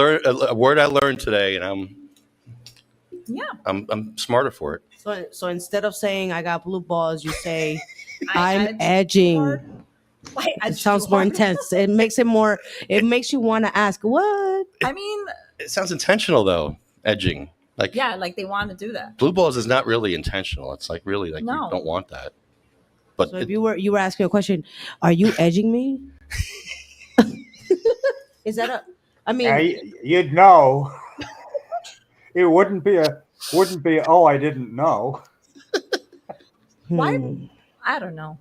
word I learned today, and Yeah. I'm smarter for it. So instead of saying I got blue balls, you say I I'm edged edging. hard. Wait, I It sounds more intense. It makes it more. It makes you want to ask what. I mean, It sounds intentional though. Edging, like yeah, like they want to do that. blue balls, is not really intentional. It's like really like No. you don't want that. But So if you were asking a question, are you edging me? Is that a? I mean, You'd know. It wouldn't be. Oh, I didn't know. Why? hmm. I don't know.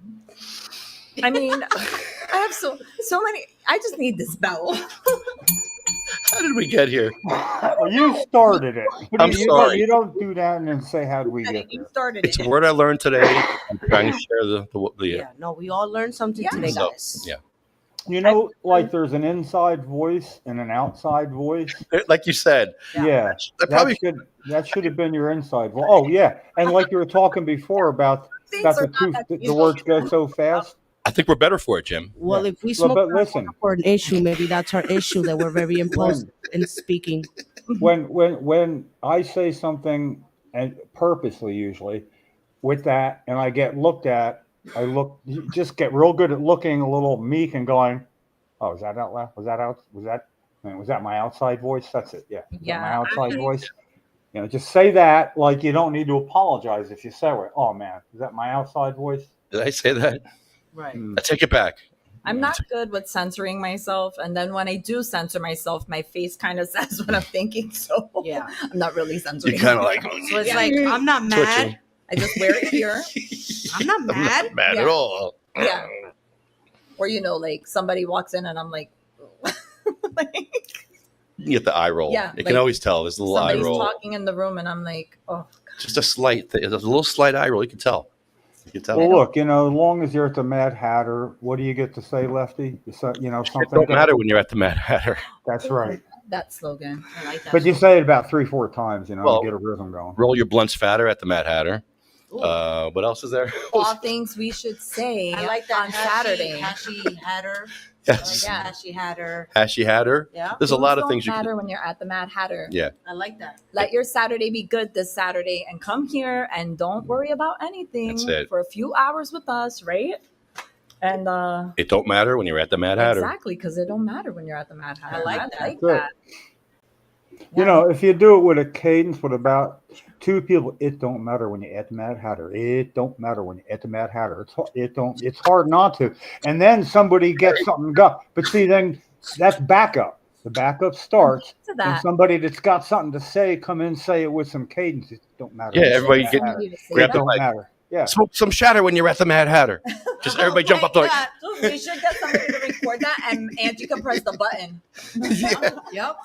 I mean, I have so many. I just need this bell. how did we get here? You started it. I'm sorry. You don't do that and then say, "How did we I get think you there?" started It's it. a word I learned today. I'm trying to share the Yeah. No, we all learned something Yeah. today, So, guys. yeah. You know, like there's an inside voice and an outside voice. Like you said, Yeah, that probably that should have been your inside voice. Oh yeah, and like you were talking before about Things the are not two, that the easy. words go so fast. I think we're better for it, Jim. Well, Yeah. if we Well, smoke but marijuana listen. for an issue, maybe that's our issue that we're very impulsive in speaking. When I say something, and purposely usually with that, and I get looked at, you just get real good at looking a little meek and going, "Oh, is that out loud? Was that out? Was that my outside voice? That's it. Yeah, was that my Yeah, outside voice." Just say that like you don't need to apologize if you say it. Oh man, is that my outside voice? Did I say that? Right. I take it back. I'm not good with censoring myself, and then when I do censor myself, my face kind of says what I'm thinking. So Yeah. I'm not really censoring. You kind of like So it's like, I'm not mad. Twitching. I just wear it here. I'm not mad. mad Yeah. at all. Yeah. Or like somebody walks in and I'm like, You get the eye roll. Yeah, You can like, always tell. There's a little eye somebody's roll. talking in the room and I'm like, oh, Just a slight. There's a little slight eye roll. You can tell. You can tell. Well, look, as long as you're at the Mad Hatter, what do you get to say, Lefty? It Something. don't matter when you're at the Mad Hatter. That's right. that slogan. I like that. But you say it about 3-4 times, Well, to get a rhythm going. Roll your blunts fatter at the Mad Hatter. What else is there? All things we should say I like that on Saturday. Hashy Hatter. Yes. Yeah. Hashy Hatter. Hashy Hatter. Yeah. There's a lot of Don't things you matter can. when you're at the Mad Hatter. Yeah. I like that. Let your Saturday be good this Saturday and come here and don't worry about anything That's it. for a few hours with us, right? And It don't matter when you're at the Mad Hatter. exactly, because it don't matter when you're at the Mad Hatter. I like that. like Good. that. If you do it with a cadence with about 2 people, it don't matter when you're at the Mad Hatter. It don't matter when you're at the Mad Hatter. It's hard not to. And then somebody gets something go. But see, then that's backup. The backup starts. To And that. somebody that's got something to say, come in and say it with some cadence. It don't matter. Yeah, when everybody you're at get- the Mad Hatter. You to say grab It the don't mic. matter. Yeah. Smoke some shatter when you're at the Mad Hatter. Just everybody jump up like. Dude, we should get somebody to record that and Angie can press the button. Yep.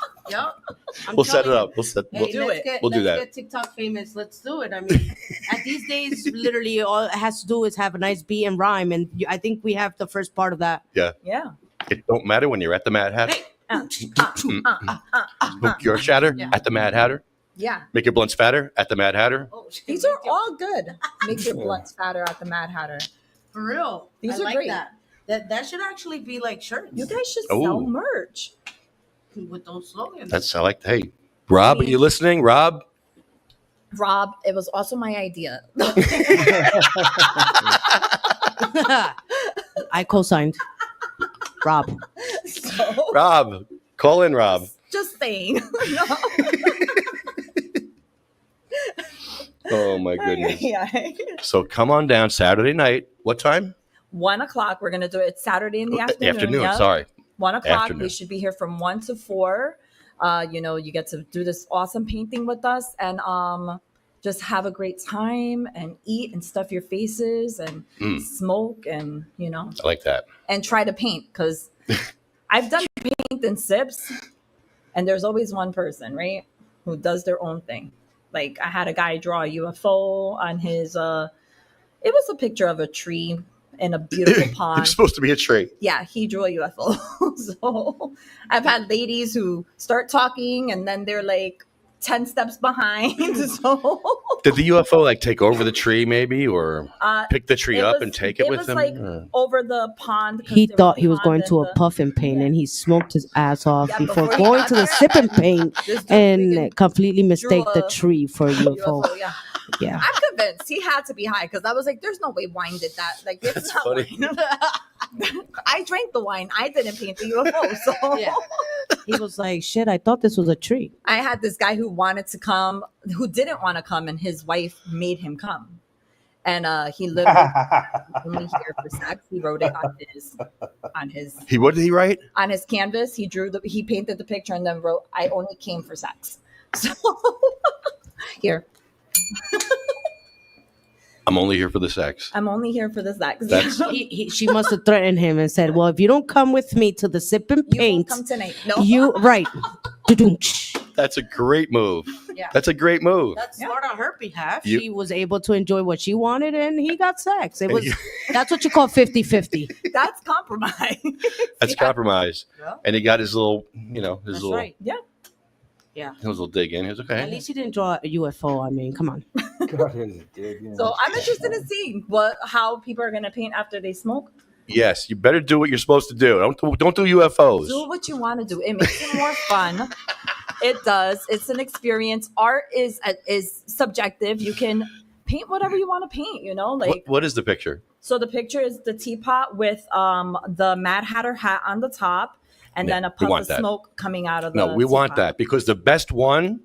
We'll set it up. We'll Hey, do let's it. Get, We'll do let's that. get TikTok famous. Let's do it. I mean, at these days, literally all it has to do is have a nice beat and rhyme, and I think we have the first part of that. Yeah. It don't matter when you're at the Mad Hatter. Hey, Smoke your shatter Yeah. at the Mad Hatter. Yeah. Make your blunts fatter at the Mad Hatter. oh, shit, These are all good. Make your Yeah. blunts fatter at the Mad Hatter. for real. These I are like great. That should actually be like shirts You guys should Ooh. sell merch. with those slogans. I like. Hey, Rob, are you listening? Rob, Rob, it was also my idea. I co-signed. Rob. So, Rob, call in, Rob. just saying. No. Oh my goodness. Yeah. So come on down Saturday night. What time? 1 o'clock. We're gonna do it. It's Saturday in the afternoon. yeah? Sorry. 1 o'clock. Afternoon. We should be here from 1 to 4. You get to do this awesome painting with us and just have a great time and eat and stuff your faces and smoke and I like that. and try to paint because I've done paint and sips and there's always one person, right, who does their own thing. Like I had a guy draw a UFO on his it was a picture of a tree in a beautiful It's pond. supposed to be a tree. Yeah, he drew a UFO. So I've had ladies who start talking and then they're like 10 steps behind. So Did the UFO like take over the tree, maybe, or pick the tree it up was- and take it with was him? like Or- over the pond. 'cause He there thought a he was pond going in to a the- puffin paint, and he smoked his ass off Yeah, before before he going got to the there. sipping paint This dude and freaking completely mistake the a tree for a UFO. UFO, yeah. Yeah. I'm convinced he had to be high because I was like, "There's no way wine did that." Like, it's That's not funny. wine. I drank the wine. I didn't paint the UFO. So Yeah. He was like, "Shit, I thought this was a tree." I had this guy who wanted to come, who didn't want to come, and his wife made him come. And he literally only here for sex. He wrote it on his What did he write? on his canvas. He painted the picture and then wrote, "I only came for sex." So here, I'm only here for the sex. I'm only here for the sex. That's- She must have threatened him and said, "Well, if you don't come with me to the sip and You won't paint, come tonight. No, you right." That's a great move. Yeah. That's a great move. That's smart on her behalf. You- She was able to enjoy what she wanted, and he got sex. It was that's what you call 50-50. That's compromise. That's compromise. Yeah. And he got his little, his That's little, right. his little dig in. He was okay. At least he didn't draw a UFO. I mean, come on. God, his dig, yeah. So I'm interested in seeing how people are gonna paint after they smoke. Yes, you better do what you're supposed to do. Don't do UFOs. Do what you want to do. It makes it more fun. It does. It's an experience. Art is subjective. You can paint whatever you want to paint. You know, like What is the picture? so. The picture is the teapot with the Mad Hatter hat on the top, and Yeah, then a we puff want of that. smoke coming out of the. No, we want teapot. that because the best one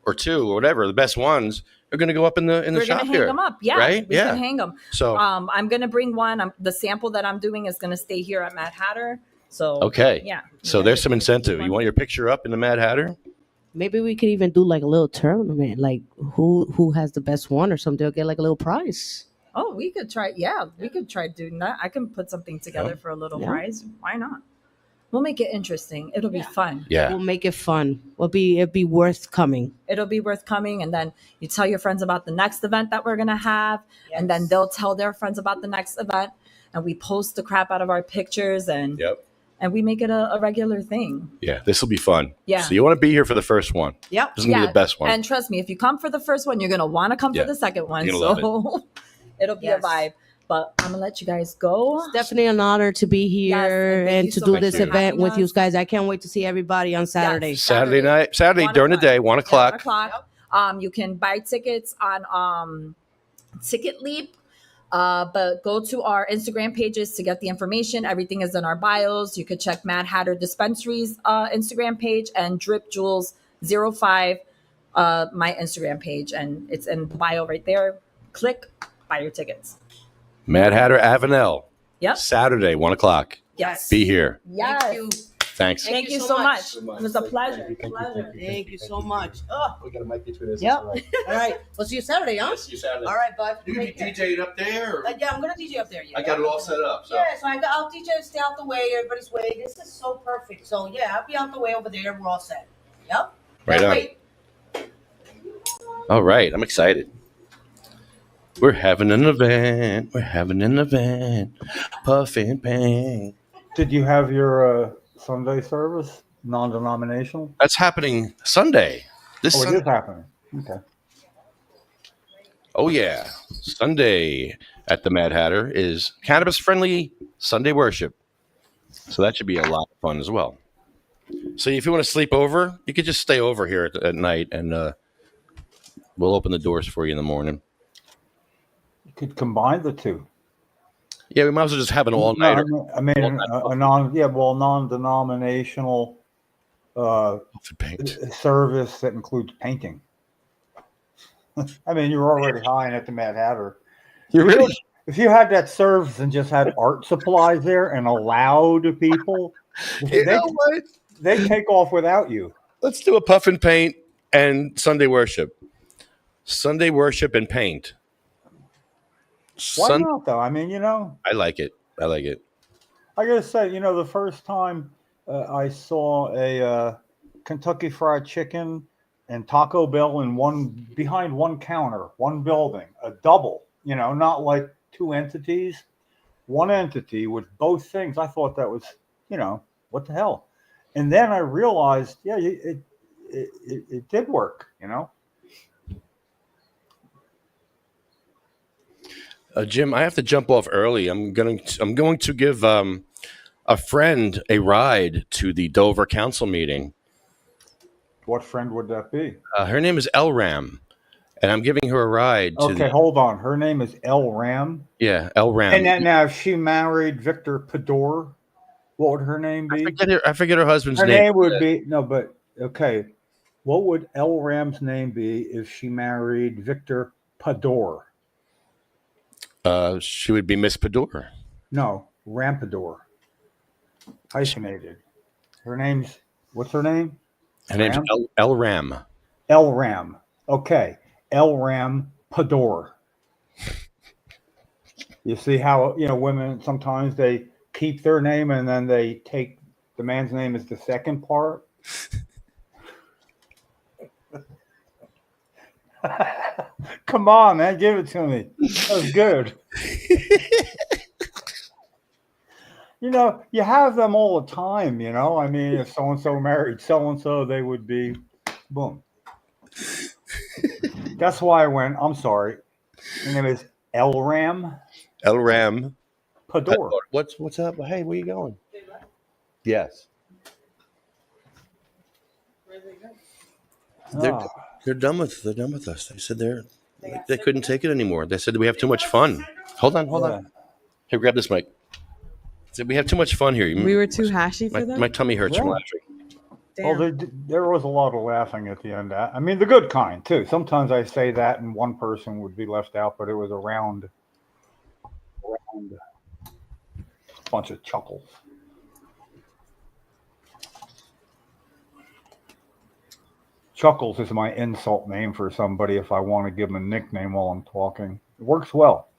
or two or whatever, the best ones are going to go up in the We're shop gonna hang here. them up. Yeah, right? we Yeah. can hang them. So I'm gonna bring one. The sample that I'm doing is gonna stay here at Mad Hatter. So okay. yeah. So there's some incentive. You want your picture up in the Mad Hatter? Maybe we could even do like a little tournament, like who has the best one or something. They'll get like a little prize. Oh, we could try. Yeah, we could try doing that. I can put something together for a little Yeah. prize. Why not? We'll make it interesting. It'll be fun. Yeah. We'll make it fun. It'd be worth coming. It'll be worth coming, and then you tell your friends about the next event that we're gonna have, and then they'll tell their friends about the next event, and we post the crap out of our pictures, and Yep. and we make it a regular thing. Yeah. This will be fun. Yeah. So you want to be here for the first one. Yep. This is going to be the best one. And trust me, if you come for the first one, you're gonna want to come Yeah. for the second one. You're gonna So it'll be Yes. a vibe. But I'm gonna let you guys go. Definitely an honor to be here and thank and you to so do much this for event having with you us. guys. I can't wait to see everybody on Saturday. Yes. Saturday 1 during the o'clock. day, 1 Yeah, o'clock. 1 o'clock. You can buy tickets on Ticket Leap. But go to our Instagram pages to get the information. Everything is in our bios. You could check Mad Hatter Dispensary's Instagram page and Drip Jewels 05 my Instagram page, and it's in the bio right there. Click, buy your tickets. Mad Hatter Avenel. Yep. Saturday, 1 o'clock. Yes. Be here. Yes. Thank you. Thanks. Thank you so much. It was a pleasure. Thank you so much. Oh, We got a mic between us. yep. All right. We'll see you Saturday, huh? See you Saturday. All right, bud. You Take care. DJing up there? Or? Yeah, I'm gonna DJ up there. Yeah. I got it all set up. So. Yeah, so I'll DJ and stay out the way, everybody's way. This is so perfect. So yeah, I'll be out the way over there. We're all set. Yep. Right Can't on. wait. All right, I'm excited. We're having an event. We're having an event. Puff and Pain. Did you have your Sunday service, non-denominational? That's happening Sunday. This Oh, it Sunday. is happening. Okay. Oh yeah, Sunday at the Mad Hatter is cannabis-friendly Sunday worship. So that should be a lot of fun as well. So if you want to sleep over, you could just stay over here at night, and we'll open the doors for you in the morning. You could combine the two. Yeah, we might as well just have an all-nighter. No, I mean, a non-denominational Puff and Paint. service that includes painting. I mean, you're already high at the Mad Hatter. You really? If you had that service and just had art supplies there and allowed people, You know what? they take off without you. Let's do a Puff and Paint and Sunday worship. Sunday worship and paint. Why not, though? I mean, I like it. I like it. I gotta say, the first time I saw a Kentucky Fried Chicken and Taco Bell behind one counter, one building, a double, not like two entities, one entity with both things. I thought that was, what the hell? And then I realized, yeah, it did work, Jim, I have to jump off early. I'm going to give a friend a ride to the Dover Council meeting. What friend would that be? Her name is Elram, and I'm giving her a ride to Okay, hold on. Her name is El Ram. Elram. And then now, if she married Victor Pador, what would her name be? I forget her husband's Her name. name would be okay. What would El Ram's name be if she married Victor Pador? She would be Miss Pador. No, Rampador. Hyphenated. What's her name? Her name's Ram? Elram. El Ram. Okay. El Ram Pador. You see how, women sometimes they keep their name and then they take the man's name as the second part? Come on, man, give it to me. That was good. You have them all the time, I mean, if so-and-so married so-and-so, they would be, boom. That's why I went, I'm sorry. Her name is Elram. Elram. Pador. What's up? Hey, where you going? Yes. They're Ah. they're done with us. They said they couldn't take it anymore. They said we have too much fun. Hold on. Yeah. Here, grab this mic. They said we have too much fun here. We were too hashy for them. My tummy hurts from Yeah. laughing. Well, there was a lot of laughing at the end. I mean, the good kind too. Sometimes I say that, and one person would be left out, but it was a round bunch of chuckles. Chuckles is my insult name for somebody if I want to give them a nickname while I'm talking. It works well.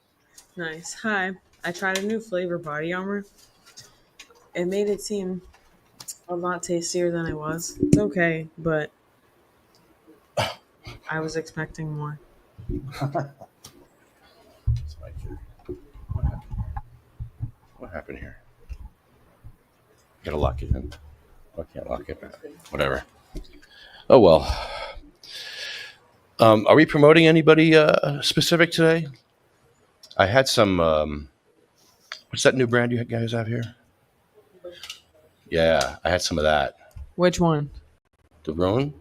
Nice. Hi. I tried a new flavor body armor. It made it seem a lot tastier than it was. It's okay, but I was expecting more. What happened here? Gotta lock it in. I can't lock it. Whatever. Oh well. Are we promoting anybody specific today? I had some. What's that new brand you guys have here? Yeah, I had some of that. Which one? The Rhone?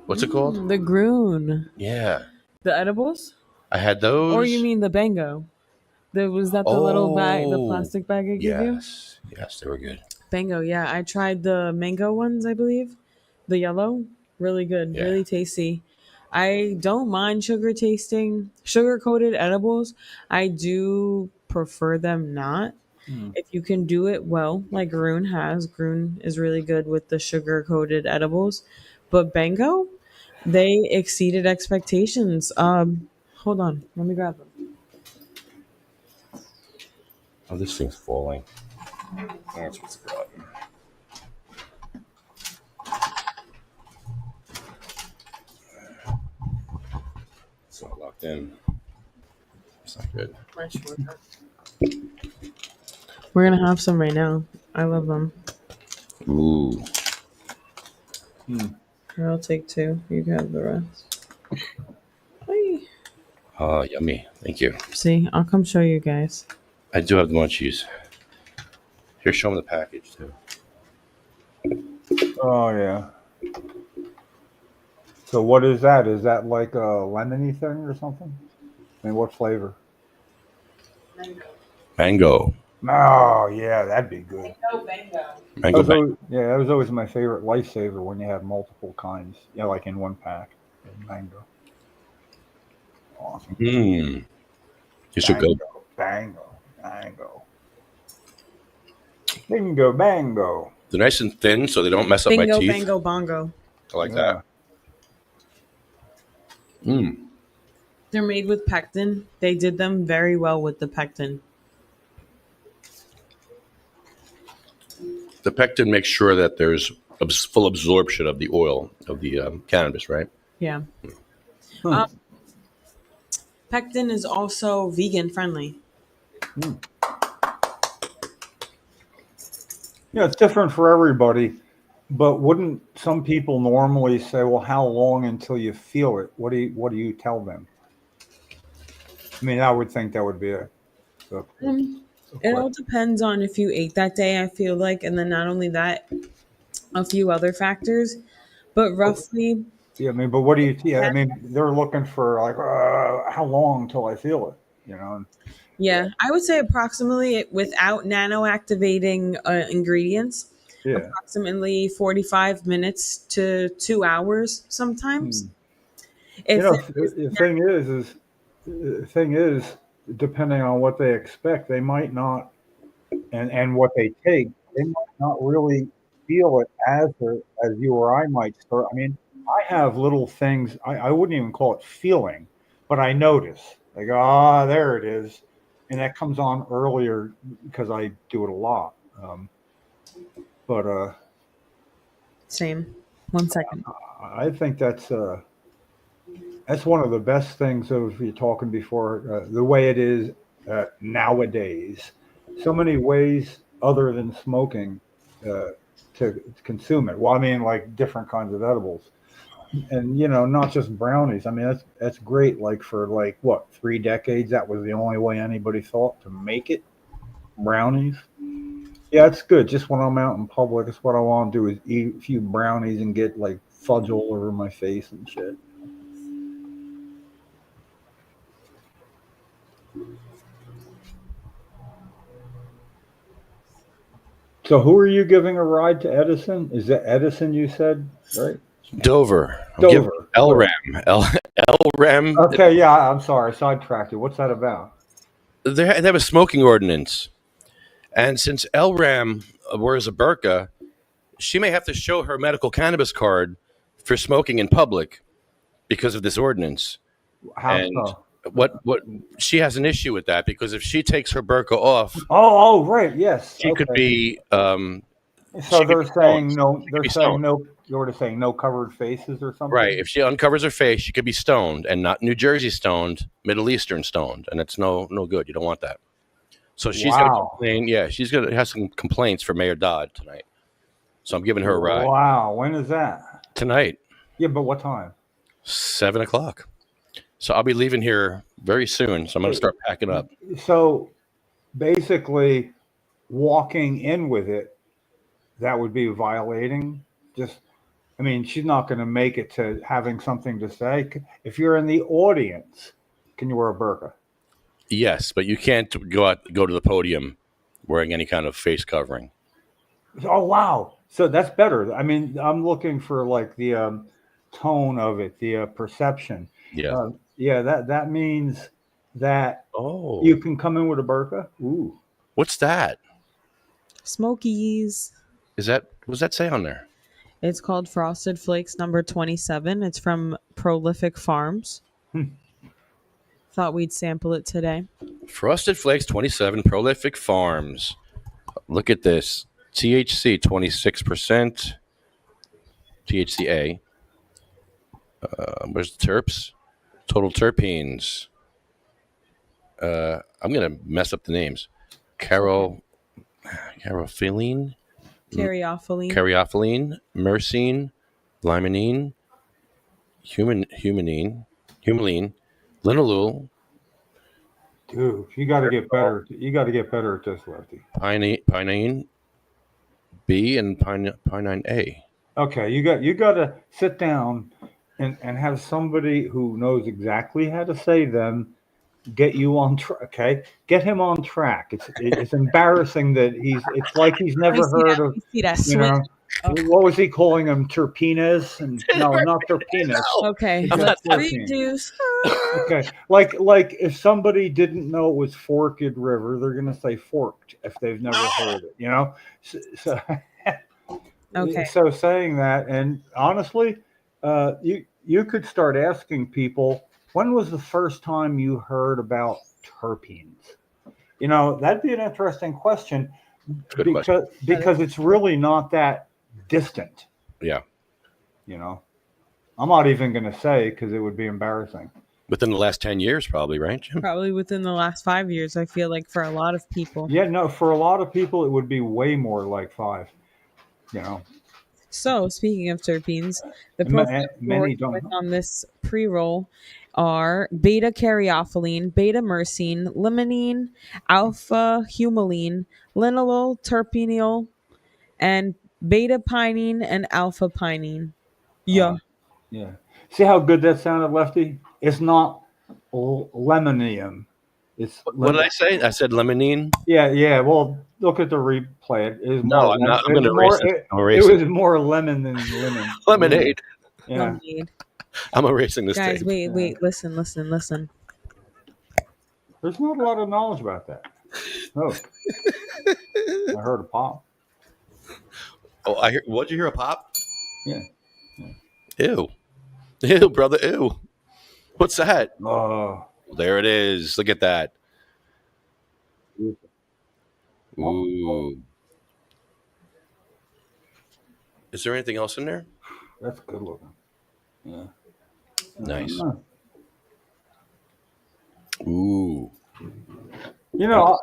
What's it called? The Groon. Yeah, The edibles? I had those. Or you mean the Bango? Was that the little bag, the plastic bag I gave you? Yes, they were good. Bango, yeah. I tried the mango ones, I believe. The yellow. Really good. Yeah. Really tasty. I don't mind sugar coated edibles. I do prefer them not. If you can do it well, like Groon has. Groon is really good with the sugar coated edibles. But Bango, they exceeded expectations. Hold on. Let me grab them. Oh, this thing's falling. That's what's got. It's not locked in. It's not good. We're going to have some right now. I love them. Ooh. Here, I'll take 2. You can have the rest. Hi. Oh, yummy. Thank you. See, I'll come show you guys. I do have the munchies. Here, show them the package, too. Oh yeah. So what is that? Is that like a lemony thing or something? I mean, what flavor? Mango. Oh yeah, that'd be good. Mango. That was always my favorite lifesaver when you have multiple kinds. Yeah, like in one pack. Mango. Awesome. Mmm. You should go. Bango. Bingo, bango. They're nice and thin, so they don't mess up my Bingo, teeth. bango, bongo. I like that. Mmm. They're made with pectin. They did them very well with the pectin. The pectin makes sure that there's full absorption of the oil of the cannabis, right? Yeah. Hmm. Pectin is also vegan friendly. Yeah, it's different for everybody, but wouldn't some people normally say, "Well, how long until you feel it?" What do you tell them? I mean, I would think that would be a It all depends on if you ate that day, I feel like, and then not only that, a few other factors. But roughly, yeah. I mean, but what do you? Yeah, I mean, they're looking for like how long until I feel it? You know. yeah, I would say approximately without nano activating ingredients, Yeah. approximately 45 minutes to 2 hours sometimes. You know, the thing is, depending on what they expect, they might not, and what they take, they might not really feel it as you or I might start. I mean, I have little things. I wouldn't even call it feeling, but I notice like, there it is, and that comes on earlier because I do it a lot. But Same. 1 second. I think that's one of the best things of you talking before, the way it is nowadays. So many ways other than smoking to consume it. Well, I mean, like different kinds of edibles, and not just brownies. I mean, that's great. Like for 3 decades, that was the only way anybody thought to make it. Brownies. Yeah, it's good. Just when I'm out in public, it's what I want to do is eat a few brownies and get like fudge all over my face and shit. So who are you giving a ride to Edison? Is it Edison you said, right? Dover. Dover. LRAM. Okay, yeah, I'm sorry. I sidetracked you. What's that about? They have a smoking ordinance. And since LRAM wears a burqa, she may have to show her medical cannabis card for smoking in public because of this ordinance. How And so? what she has an issue with that, because if she takes her burqa off, Oh, right. Yes. she could be So she could they're be saying stoned. no. She could They're be saying stoned. no. You're saying no covered faces or something. Right. If she uncovers her face, she could be stoned, and not New Jersey stoned, Middle Eastern stoned, and it's no good. You don't want that. So she's going to Wow. complain. Yeah, she's going to have some complaints for Mayor Dodd tonight. So I'm giving her a ride Wow. When is that? tonight, Yeah, but what time? 7:00. So I'll be leaving here very soon. So I'm going to start packing up. So basically, walking in with it, that would be violating. I mean, she's not going to make it to having something to say. If you're in the audience, can you wear a burqa? Yes, but you can't go to the podium wearing any kind of face covering. Oh, wow. So that's better. I mean, I'm looking for like the tone of it, the perception. Yeah. Yeah, that means that Oh, you can come in with a burqa. Ooh. what's that? Smokies. What's that say on there? It's called Frosted Flakes number 27. It's from Prolific Farms. Thought we'd sample it today. Frosted Flakes 27, Prolific Farms. Look at this. THC 26%. THCA. Where's the terps? Total terpenes. I'm gonna mess up the names. Caryophyllene, Caryophyllene. myrcene, limonene, humanine, linalool, Dude, you got to get better. You got to get better at this, Lefty. pinene B, and pinene A. Okay, you got to sit down and have somebody who knows exactly how to say them get you on track. Okay, get him on track. It's embarrassing that it's like he's never heard of. See that You know, what was he calling them? Terpenes? And no, not terpenes. Okay, I'm let's not reduce. Okay, like if somebody didn't know it was Forked River, they're gonna say forked if they've never heard it. You know, so Okay. So saying that, and honestly, you could start asking people, when was the first time you heard about terpenes? You know, that'd be an interesting question Good question. because it's really not that distant. Yeah. You know, I'm not even going to say because it would be embarrassing. Within the last 10 years, probably, right, Jim? Probably within the last 5 years, I feel like for a lot of people. Yeah, no, for a lot of people, it would be way more like 5. You know, So, speaking of terpenes, the Ma- profiles many don't know. on this pre-roll are beta caryophyllene, beta myrcene, limonene, alpha humulene, linalool, terpeneol, and beta pinene and alpha pinene. Yeah. yeah. See how good that sounded, Lefty? It's not lemonium. It's What did I say? I said limonene? Yeah. Well, look at the replay. It is No, more I'm not. I'm it going to was erase more- it. I'm It erasing was more lemon than lemon. lemonade. Yeah. Lemonade. I'm erasing this Guys, tape. wait, listen. There's not a lot of knowledge about that. No. I heard a pop. Oh, what'd you hear? A pop? Yeah. Ew, brother. Ew. What's that? Oh. There it is. Look at that. Ooh. Is there anything else in there? That's good looking. Yeah. Nice. Uh, Ooh. You know,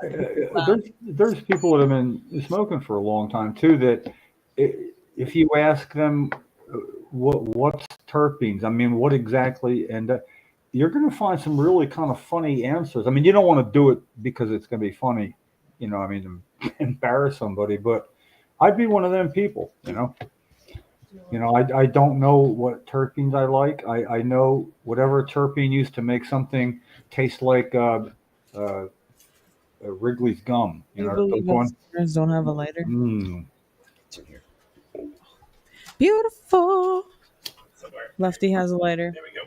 there's people that have been smoking for a long time too. That if you ask them what's terpenes, I mean, what exactly, and you're going to find some really kind of funny answers. I mean, you don't want to do it because it's going to be funny I mean, embarrass somebody, but I'd be one of them people. I don't know what terpenes I like. I know whatever terpene used to make something taste like Wrigley's gum. You Those believe one. listeners don't have a lighter? Mm. Beautiful. Lefty has a lighter. There we go.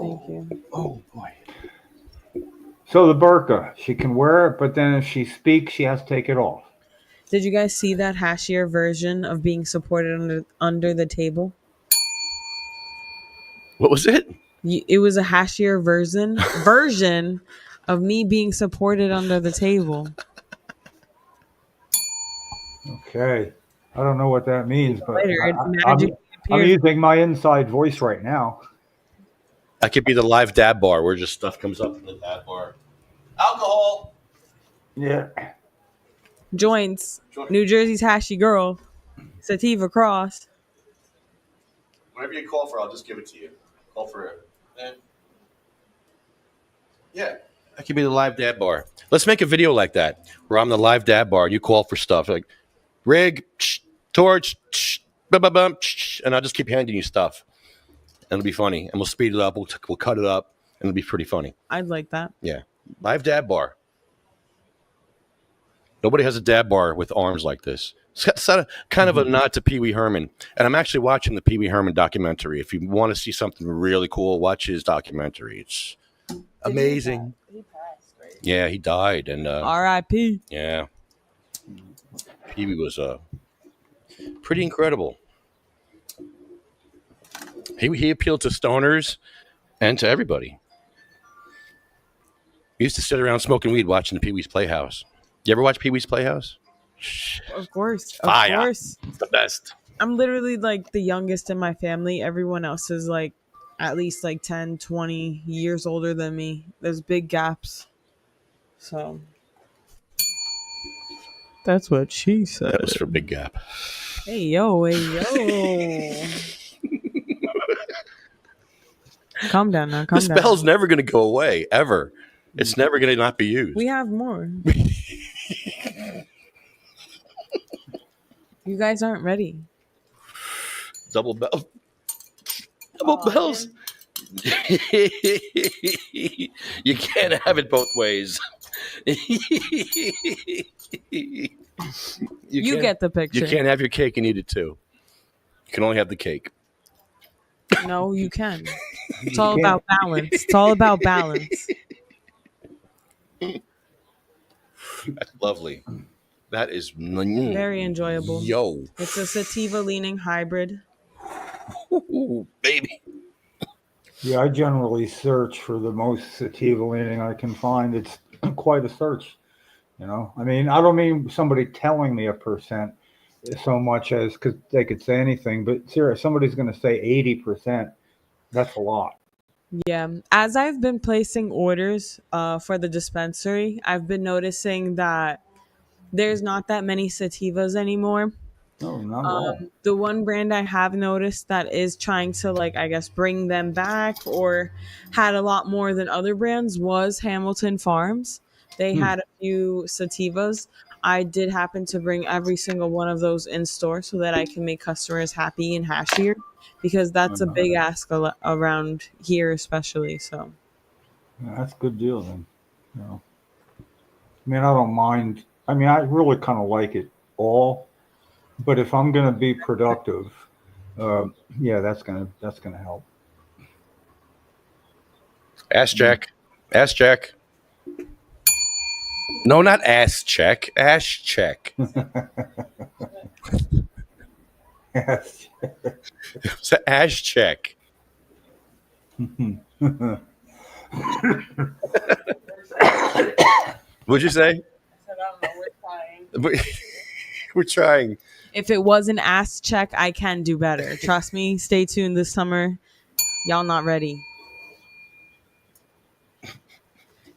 Thank you. Oh boy. So the burqa, she can wear it, but then if she speaks, she has to take it off. Did you guys see that hashier version of being supported under the table? What was it? It was a hashier version of me being supported under the table. Okay. I don't know what that means, but Later, it I'm magically appeared. using my inside voice right now. That could be the live dab bar where just stuff comes up in the dab bar. Alcohol. Yeah. Joints. New Jersey's Hashy Girl. Sativa Cross. Whatever you call for, I'll just give it to you. Call for it. Yeah. That could be the live dab bar. Let's make a video like that where I'm the live dab bar and you call for stuff like rig, torch, and I'll just keep handing you stuff. And it'll be funny. And we'll speed it up. We'll cut it up. And it'll be pretty funny. I'd like that. Yeah. Live dab bar. Nobody has a dab bar with arms like this. It's kind of a nod to Pee Wee Herman. And I'm actually watching the Pee Wee Herman documentary. If you want to see something really cool, watch his documentary. It's amazing. He passed, right? Yeah, he died. And R.I.P. yeah, Pee Wee was pretty incredible. He appealed to stoners and to everybody. He used to sit around smoking weed watching the Pee Wee's Playhouse. You ever watch Pee Wee's Playhouse? Of course. Fire. Of course. It's the best. I'm literally like the youngest in my family. Everyone else is like at least like 10, 20 years older than me. There's big gaps. So that's what she said. That was for Big Gap. Hey yo, hey yo. Calm down now. Calm This down. bell's never going to go away, ever. It's never going to not be used. We have more. You guys aren't ready. Double bell. Double bells. You can't have it both ways. You get the picture. You can't have your cake and eat it too. You can only have the cake. No, you can. It's all about balance. It's all about balance. That's lovely. That is Very enjoyable. Yo, It's a sativa leaning hybrid. ooh, baby. Yeah, I generally search for the most sativa leaning I can find. It's quite a search. I mean, I don't mean somebody telling me a percent so much as because they could say anything, but seriously, somebody's going to say 80%. That's a lot. Yeah. As I've been placing orders for the dispensary, I've been noticing that there's not that many sativas anymore. No, not at all. The one brand I have noticed that is trying to, like, I guess, bring them back or had a lot more than other brands was Hamilton Farms. They had a few sativas. I did happen to bring every single one of those in store so that I can make customers happy and hashier because that's a big ask around here, especially. So Yeah, that's a good deal then. I mean, I don't mind. I mean, I really kind of like it all, but if I'm going to be productive, yeah, that's gonna help. Ass check. Ass check. No, not ass check. Ass check. Yes. It's an ass check. What'd you say? We're trying. if it was an ass check, I can do better. Trust me. Stay tuned this summer. Y'all not ready.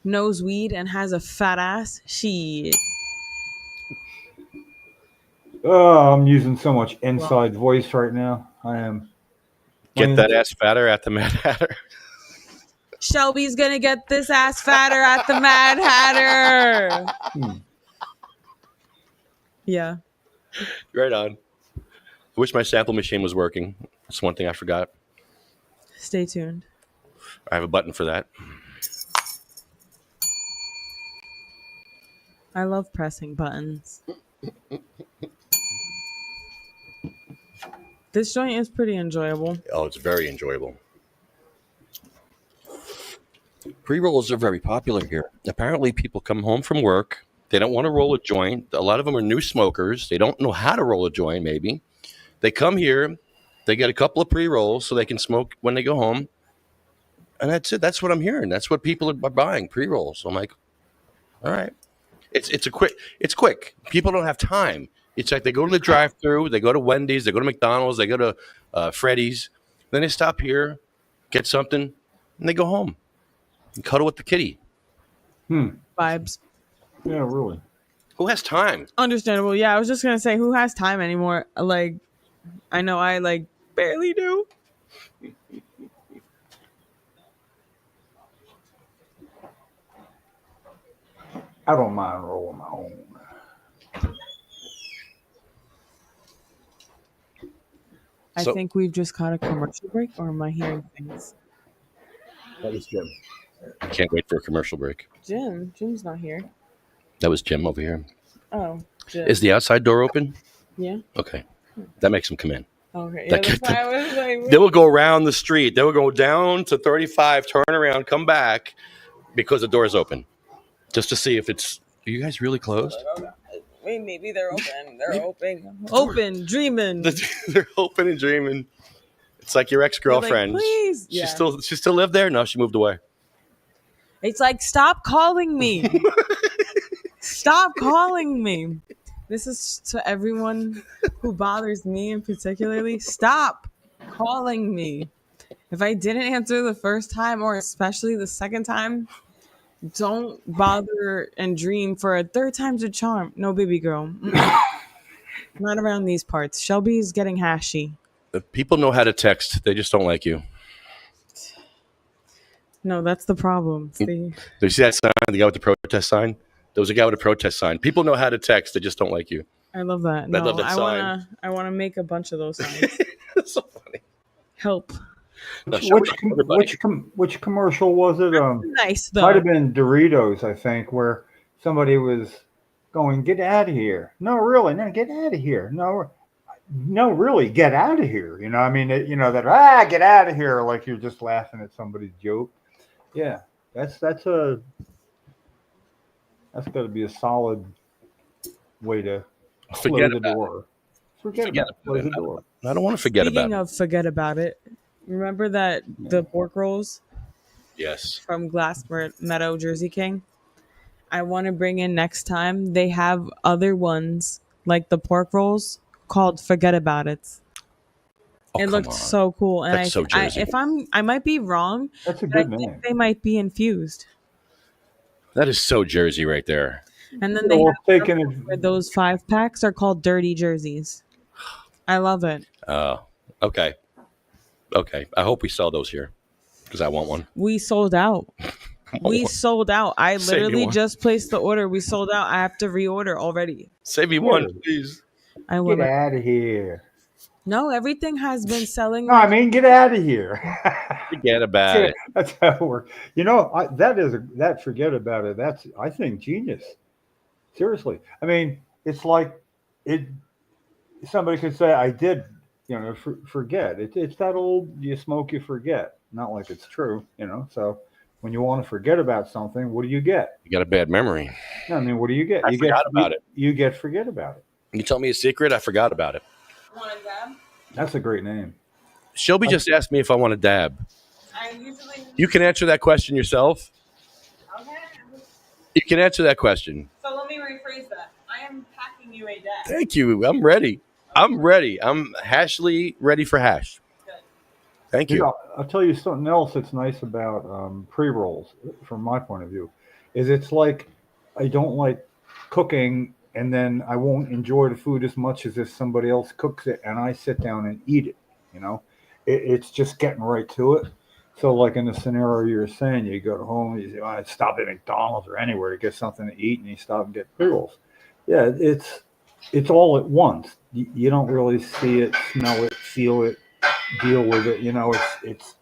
Knows weed and has a fat ass. Shit. Oh, I'm using so much inside voice right now. I am. Get that ass fatter at the Mad Hatter. Shelby's gonna get this ass fatter at the Mad Hatter. Yeah. Right on. I wish my sample machine was working. That's one thing I forgot. Stay tuned. I have a button for that. I love pressing buttons. This joint is pretty enjoyable. Oh, it's very enjoyable. Pre-rolls are very popular here. Apparently, people come home from work. They don't want to roll a joint. A lot of them are new smokers. They don't know how to roll a joint, maybe. They come here. They get a couple of pre-rolls so they can smoke when they go home. And that's it. That's what I'm hearing. That's what people are buying, pre-rolls. So I'm like, all right. It's quick. People don't have time. It's like they go to the drive-thru, they go to Wendy's, they go to McDonald's, they go to Freddy's. Then they stop here, get something, and they go home and cuddle with the kitty. Vibes. Yeah, really. Who has time? Understandable. Yeah, I was just gonna say, who has time anymore? Like, I know I like barely do. I don't mind rolling my own. I So- think we've just got a commercial break, or am I hearing things? That was Jim. I can't wait for a commercial break. Jim's not here. That was Jim over here. Oh, Jim. Is the outside door open? Yeah. Okay. That makes him come in. Okay. Yeah, that's why I was like, They will go around the street. They will go down to 35, turn around, come back because the door is open. Just to see if it's... Are you guys really closed? wait, maybe they're open. They're open. Open, dreaming. They're open and dreaming. It's like your ex-girlfriend. Like, please. She Yeah. still lived there? No, she moved away. It's like, stop calling me. Stop calling me. This is to everyone who bothers me in particularly. Stop calling me. If I didn't answer the first time, or especially the second time, don't bother and dream for a third time's a charm. No, baby girl. Not around these parts. Shelby's getting hashy. If people know how to text. They just don't like you. No, that's the problem. See? Did you see that sign? The guy with the protest sign? There was a guy with a protest sign. People know how to text. They just don't like you. I love that. No, love that sign. I wanna make a bunch of those signs. That's so funny. Help. No, show Which, it to everybody. which commercial was it? Nice though. Might have been Doritos, I think, where somebody was going, "Get out of here!" No, really, no, get out of here. No, really, get out of here. You know, I mean, get out of here, like you're just laughing at somebody's joke. Yeah, that's got to be a solid way to Forget close the about it. door. Forget about it. Close the door. I don't want to forget Speaking about it. of forget about it, remember that the pork rolls Yes. from Glass Meadow Jersey King? I want to bring in next time. They have other ones like the pork rolls called Forget About It. Oh, It come looked on. so cool, and That's so Jersey. I might be wrong, That's a but I good think name. they might be infused. That is so Jersey right there. And then they Well, have taking where those 5-packs are called Dirty Jerseys. I love it. Okay. Okay. I hope we sell those here because I want one. We sold out. We sold out. I Save me literally one. just placed the order. We sold out. I have to reorder already. Save me one, please. I will. get out of here. No, everything has been selling. No, I mean, get out of here. Forget about it. That's how it works. You know, that forget about it. That's, I think, genius. Seriously. I mean, it's like somebody could say, I did, forget. It's that old, you smoke, you forget. Not like it's true, So when you want to forget about something, what do you get? You got a bad memory. I mean, what do you get? I forgot about it. You get forget about it. You tell me a secret, I forgot about it. That's a great name. Shelby just asked me if I want to dab. I usually. You can answer that question yourself. Okay. You can answer that question. So let me rephrase that. I am packing you a dab. Thank you. I'm ready. I'm Hashly ready for hash. Thank you. I'll tell you something else that's nice about pre-rolls, from my point of view, is it's like I don't like cooking and then I won't enjoy the food as much as if somebody else cooks it and I sit down and eat it. It's just getting right to it. So, like in the scenario you were saying, you go home, you say, "Well, I stop at McDonald's or anywhere to get something to eat," and you stop and get pickles. Yeah, it's all at once. You don't really see it, smell it, feel it, deal with it. It's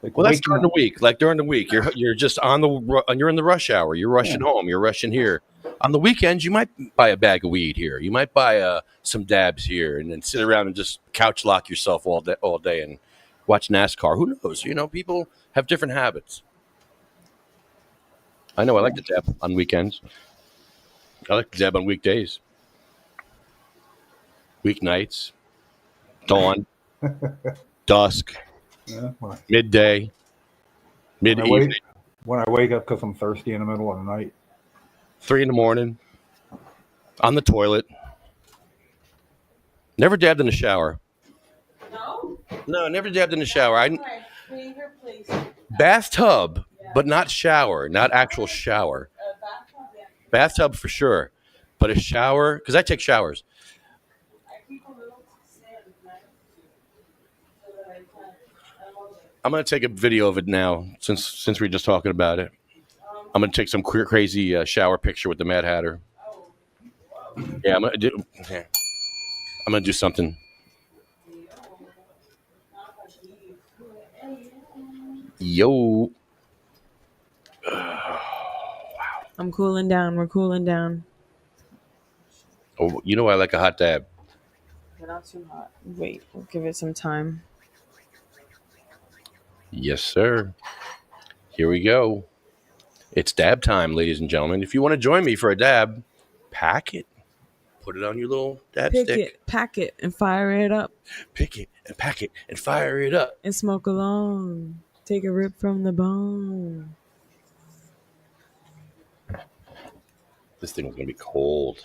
like Well, that's waking during the up. week. Like during the week, you're just you're in the rush hour. You're rushing Yeah. home. You're rushing here. On the weekends, you might buy a bag of weed here. You might buy some dabs here, and then sit around and just couch lock yourself all day and watch NASCAR. Who knows? People have different habits. I know. I like to dab on weekends. I like to dab on weekdays, weeknights, dawn, dusk, Yeah. midday, mid When I evening, wake when I wake up because I'm thirsty in the middle of the night. 3 in the morning, on the toilet. Never dabbed in the shower. No? No, never dabbed in the shower. I My favorite place. bathtub, but not shower, not actual shower. Bathtub, yeah. Bathtub for sure, but a shower because I take showers. I keep a little sand next so that I can. I love it. I'm gonna take a video of it now since we're just talking about it. I'm gonna take some crazy shower picture with the Mad Hatter. Yeah, I'm gonna do something. Yo, I'm cooling down. We're cooling down. oh, I like a hot dab. But not too hot. Wait, we'll give it some time. Yes, sir. Here we go. It's dab time, ladies and gentlemen. If you want to join me for a dab, pack it. Put it on your little dab Pick stick. it, pack it, and fire it up. Pick it and pack it and fire it up. And smoke along. Take a rip from the bone. This thing is going to be cold.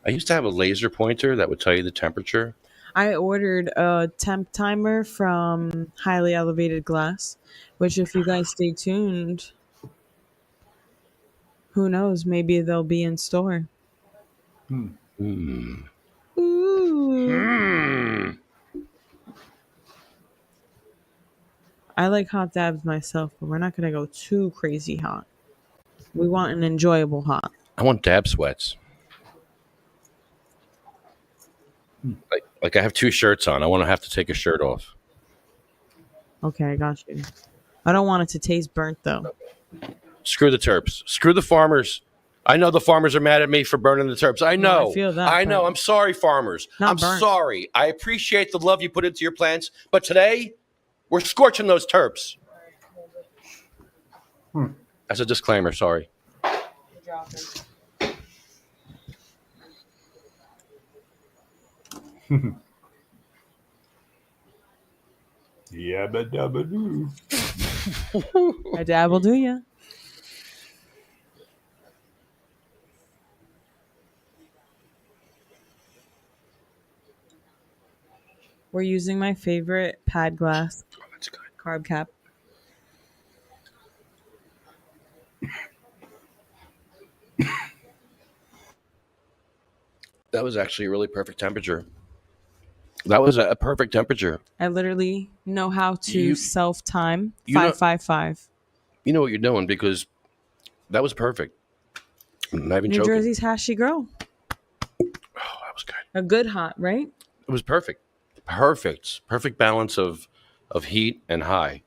I used to have a laser pointer that would tell you the temperature. I ordered a temp timer from Highly Elevated Glass, which if you guys stay tuned, who knows, maybe they'll be in store. Ooh. I like hot dabs myself, but we're not going to go too crazy hot. We want an enjoyable hot. I want dab sweats. Like I have 2 shirts on. I want to have to take a shirt off. Okay, I got you. I don't want it to taste burnt, though. Screw the Terps. Screw the farmers. I know the farmers are mad at me for burning the Terps. I know. I feel that, I know. but- I'm sorry, farmers. Not I'm burnt. sorry. I appreciate the love you put into your plants, but today we're scorching those Terps. As a disclaimer, sorry. Yabba dabba doo. A dab will do ya. We're using my favorite pad glass That's good. carb cap. That was actually a really perfect temperature. That was a perfect temperature. I literally know how to You- self time you know- 555. You know what you're doing because that was perfect. I'm not even New joking. Jersey's Hashy Grow. Oh, that was good. A good hot, right? It was perfect. Perfect balance of heat and high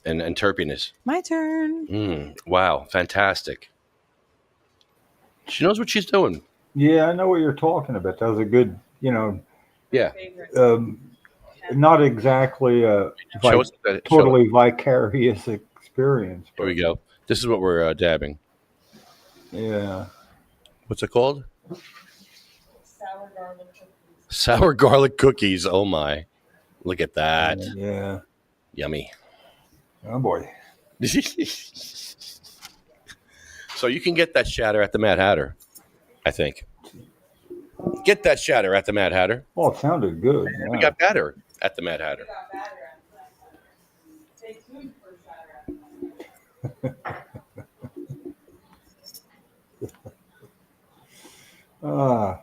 and terpiness. My turn. Wow, fantastic. She knows what she's doing. Yeah, I know what you're talking about. That was a good, Yeah. not exactly a Show us that- show totally vicarious experience. Here we go. This is what we're dabbing. Yeah. What's it called? Sour garlic cookies. Oh my. Look at that. Yeah. Yummy. Oh boy. So you can get that shatter at the Mad Hatter, I think. Get that shatter at the Mad Hatter. Well, it sounded good. We Yeah. got batter at the Mad Hatter. Ah,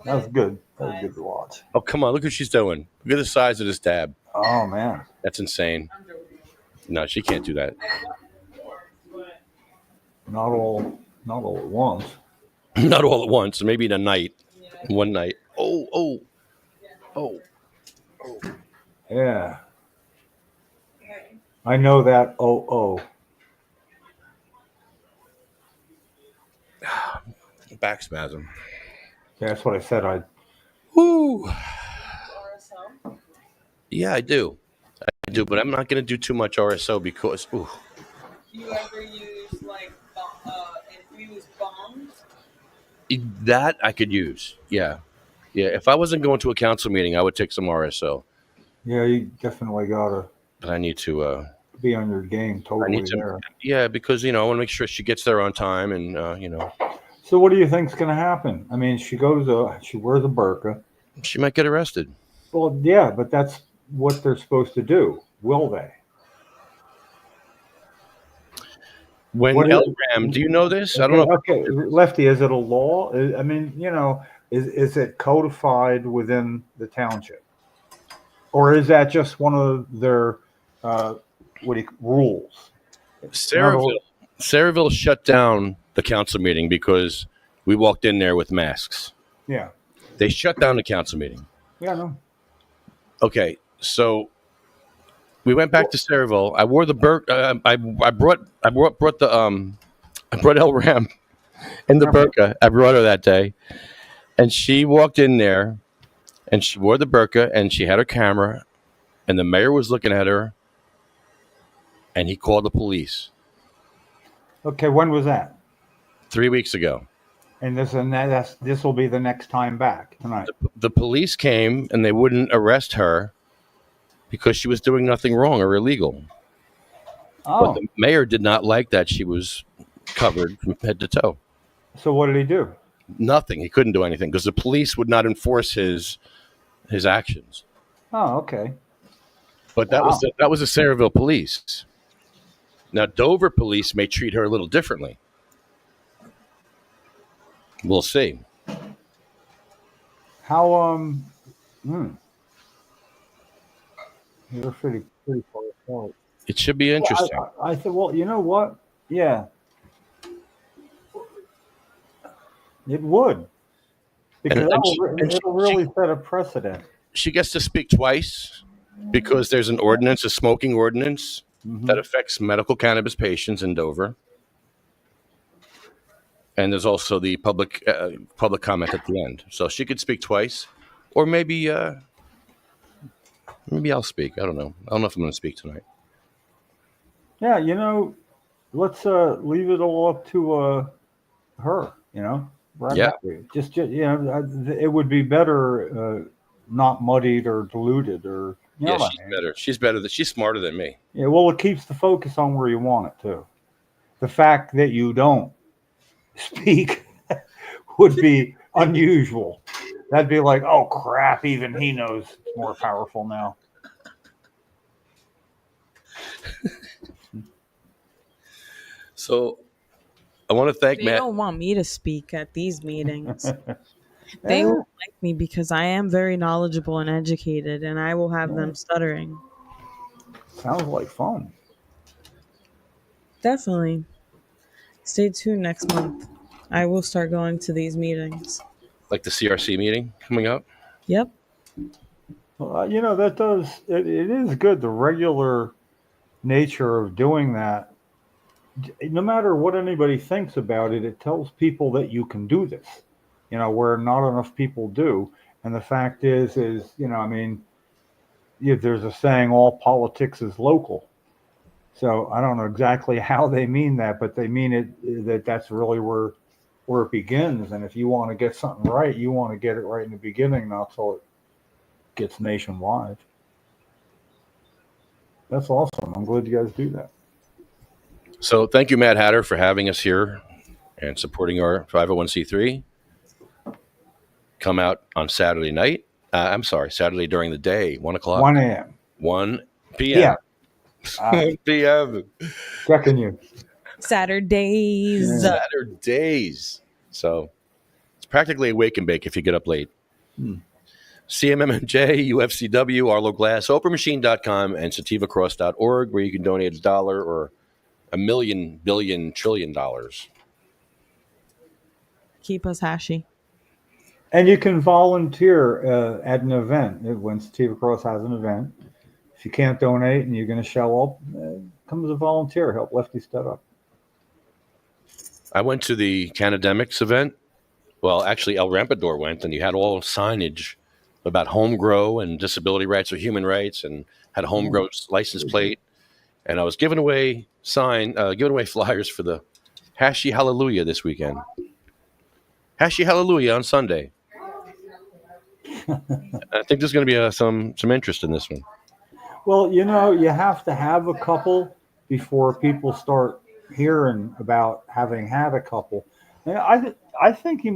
That was good. That was good to watch. Oh, come on. Look what she's doing. Look at the size of this dab. Oh man, That's insane. No, she can't do that. not all at once. Not all at once. Maybe in a night. One night. Oh. Yeah. I know that. Oh. Back spasm. Yeah, that's what I said. Woo. Yeah, I do. But I'm not going to do too much RSO because, ooh, Do you ever use like infused bombs? that I could use. Yeah. If I wasn't going to a council meeting, I would take some RSO. Yeah, you definitely gotta But I need to. be on your game. I Totally need to. there. Yeah, because I want to make sure she gets there on time, and So, what do you think's gonna happen? I mean, she goes. She wears a burqa. she might get arrested. Well, yeah, but that's what they're supposed to do. Will they? When What is- LRAM, do you know this? I don't know. Okay, Lefty, is it a law? I mean, is it codified within the township, or is that just one of their rules? Saraville shut down the council meeting because we walked in there with masks. Yeah, They shut down the council meeting. yeah, no. Okay, so we went back to Saraville. I wore the I brought LRAM in the burqa. I brought her that day, and she walked in there, and she wore the burqa, and she had her camera, and the mayor was looking at her, and he called the police Okay, when was that? 3 weeks ago. And this will be the next time back tonight. The police came and they wouldn't arrest her because she was doing nothing wrong or illegal. But Oh, the mayor did not like that she was covered from head to toe. so what did he do? Nothing. He couldn't do anything because the police would not enforce his actions. Oh, okay. But that was the Saraville police. Now Dover police may treat her a little differently. We'll see. How You're pretty far apart. It should be interesting. I said, well, you know what? Yeah, it would, because it'll really set a precedent. She gets to speak twice because there's an ordinance, a smoking ordinance that affects medical cannabis patients in Dover. And there's also the public comment at the end. So she could speak twice, or maybe I'll speak. I don't know. I don't know if I'm going to speak tonight. Yeah, let's leave it all up to her. Right? Yeah. Just it would be better not muddied or diluted, or Yeah, what she's I mean? better. She's better. She's smarter than me. Yeah, well, it keeps the focus on where you want it to. The fact that you don't speak would be unusual. That'd be like, oh crap, even he knows it's more powerful now. So I want to thank They Matt. don't want me to speak at these meetings. They won't like me because I am very knowledgeable and educated, and I will have them stuttering. Sounds like fun. Definitely. Stay tuned next month. I will start going to these meetings. Like the CRC meeting coming up. Yep. Well, that does it is good, the regular nature of doing that. No matter what anybody thinks about it, it tells people that you can do this, where not enough people do. And the fact is, there's a saying, all politics is local. So I don't know exactly how they mean that, but they mean it, that's really where it begins. And if you want to get something right, you want to get it right in the beginning, not so it gets nationwide. That's awesome. I'm glad you guys do that. So thank you, Mad Hatter, for having us here and supporting our 501c3. Come out on Saturday night. Saturday during the day, 1 o'clock. 1 a.m. 1 p.m. Yeah. 1 p.m. Checking you. Saturdays. Saturdays. So it's practically a wake and bake if you get up late. CMMJ, UFCW, Arlo Glass, OprahMachine.com, and SativaCross.org, where you can donate $1 or $1 billion trillion. Keep us hashy. And you can volunteer at an event when Sativa Cross has an event. If you can't donate and you're going to show up, come as a volunteer. Help Lefty Stud up. I went to the Canademics event. Well, actually, El Rampador went, and you had all signage about home grow and disability rights or human rights, and had a home grow license plate. And I was giving away flyers for the Hashi Hallelujah this weekend. Hashi Hallelujah on Sunday. I think there's going to be some interest in this one. Well, you have to have a couple before people start hearing about having had a couple. And I think he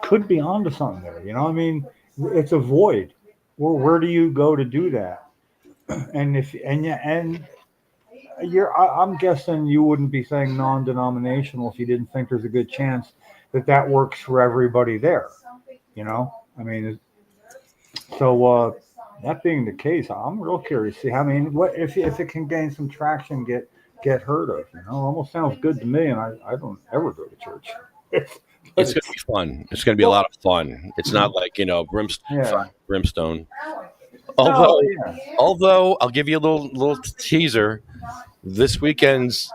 could be onto something there. I mean, it's a void. Where do you go to do that? And I'm guessing you wouldn't be saying non-denominational if you didn't think there's a good chance that works for everybody there. I mean, so that being the case, I'm real curious to see. I mean, what if it can gain some traction, get heard of? Almost sounds good to me, and I don't ever go to church. It's going to be fun. It's going to be a lot of fun. It's not like brimstone. Although I'll give you a little teaser. This weekend's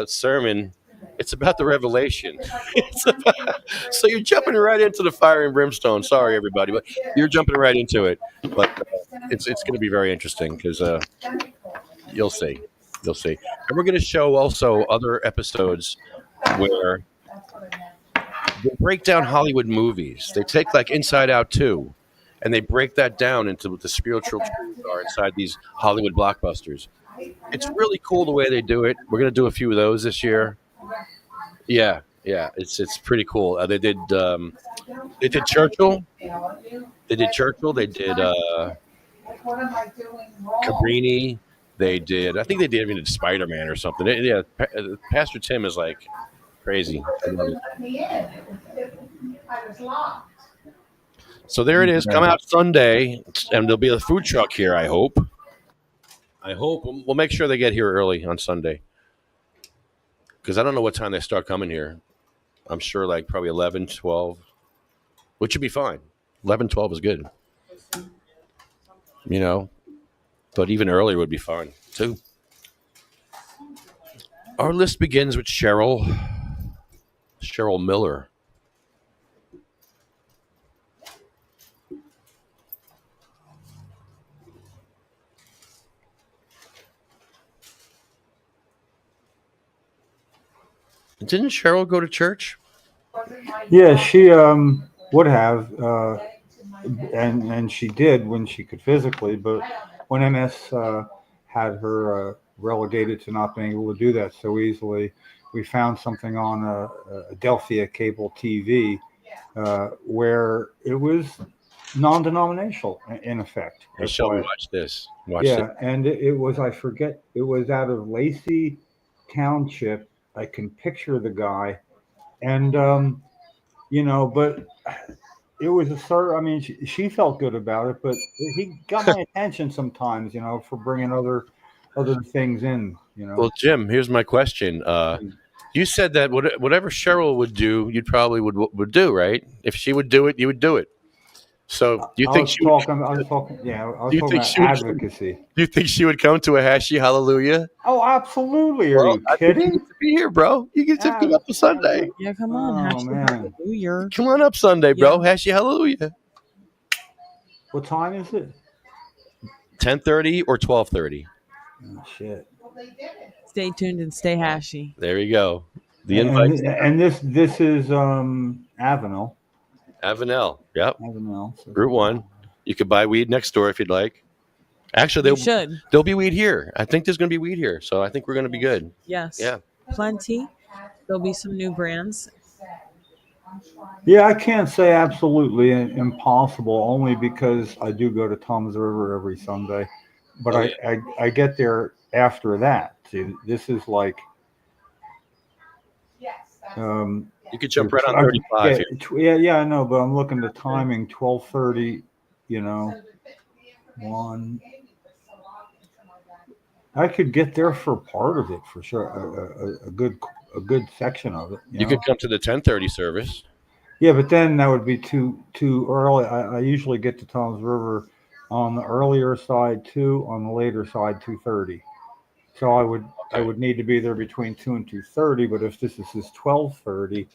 sermon, it's about the revelation. So you're jumping right into the fire and brimstone. Sorry, everybody, but you're jumping right into it. But it's going to be very interesting because you'll see. And we're going to show also other episodes where they break down Hollywood movies. They take like Inside Out 2, and they break that down into what the spiritual truths are inside these Hollywood blockbusters. It's really cool the way they do it. We're going to do a few of those this year. Yeah, it's pretty cool. They did Churchill. They did Cabrini. They did. I think they did even Spider-Man or something. Yeah, Pastor Tim is like crazy. So there it is. Come out Sunday, and there'll be a food truck here. I hope. We'll make sure they get here early on Sunday, because I don't know what time they start coming here. I'm sure like probably 11, 12, which should be fine. 11, 12 is good. But even earlier would be fine too. Our list begins with Cheryl Miller. Didn't Cheryl go to church? Yeah, she would have, and she did when she could physically, but when MS had her relegated to not being able to do that so easily, we found something on Adelphia cable TV where it was non-denominational in effect. Hey, Shelby, watch this. And it was, I forget, it was out of Lacey Township. I can picture the guy, and but it was I mean, she felt good about it, but he got my attention sometimes, for bringing other things in, Well, Jim, here's my question. You said that whatever Cheryl would do, you probably would do, right? If she would do it, you would do it. So do you think she would? I was talking about advocacy. Do you think she would come to a Hashi Hallelujah? Oh, absolutely. Are you kidding? You get to be here, bro. You get to come up on Sunday. Yeah, come on. Hashi Hallelujah. Come on up Sunday, bro. Yeah. Hashi Hallelujah. What time is it? 10:30 or 12:30. Oh, shit. Stay tuned and stay hashy. There you go. The invite. And this is Avenel. Avenel, yep. Avenel. Route 1. You could buy weed next door if you'd like. Actually, there'll be weed here. I think there's going to be weed here, so I think we're going to be good. Yes. Yeah. Plenty. There'll be some new brands. Yeah, I can't say absolutely impossible, only because I do go to Tom's River every Sunday. But I get there after that. See, this is like You could jump right on 35 here. Yeah, I know, but I'm looking at the timing, 12:30. You know, one. I could get there for part of it for sure. A good section of it. You could come to the 10:30 service. Yeah, but then that would be too early. I usually get to Tom's River on the earlier side 2, on the later side 2:30. So I would need to be there between 2 and 2:30. But if this is 12:30,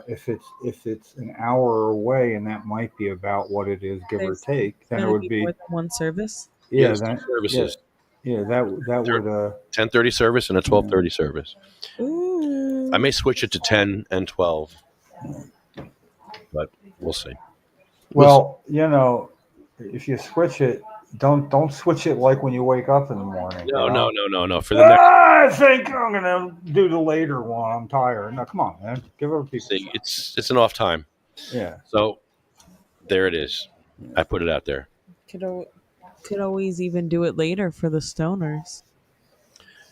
if it's an hour away, and that might be about what it is, give or There's take, then it gonna would be be more than one service. yeah, Yes, that, services. yeah, that Sure. would 10:30 service and a 12:30 service. Ooh. I may switch it to 10 and 12, but we'll see. well, if you switch it, don't switch it like when you wake up in the morning. No. For the next, I think I'm gonna do the later one. I'm tired. No, come on, man. Give other people. see, it's an off time. Yeah. So there it is. I put it out there. Could always even do it later for the stoners.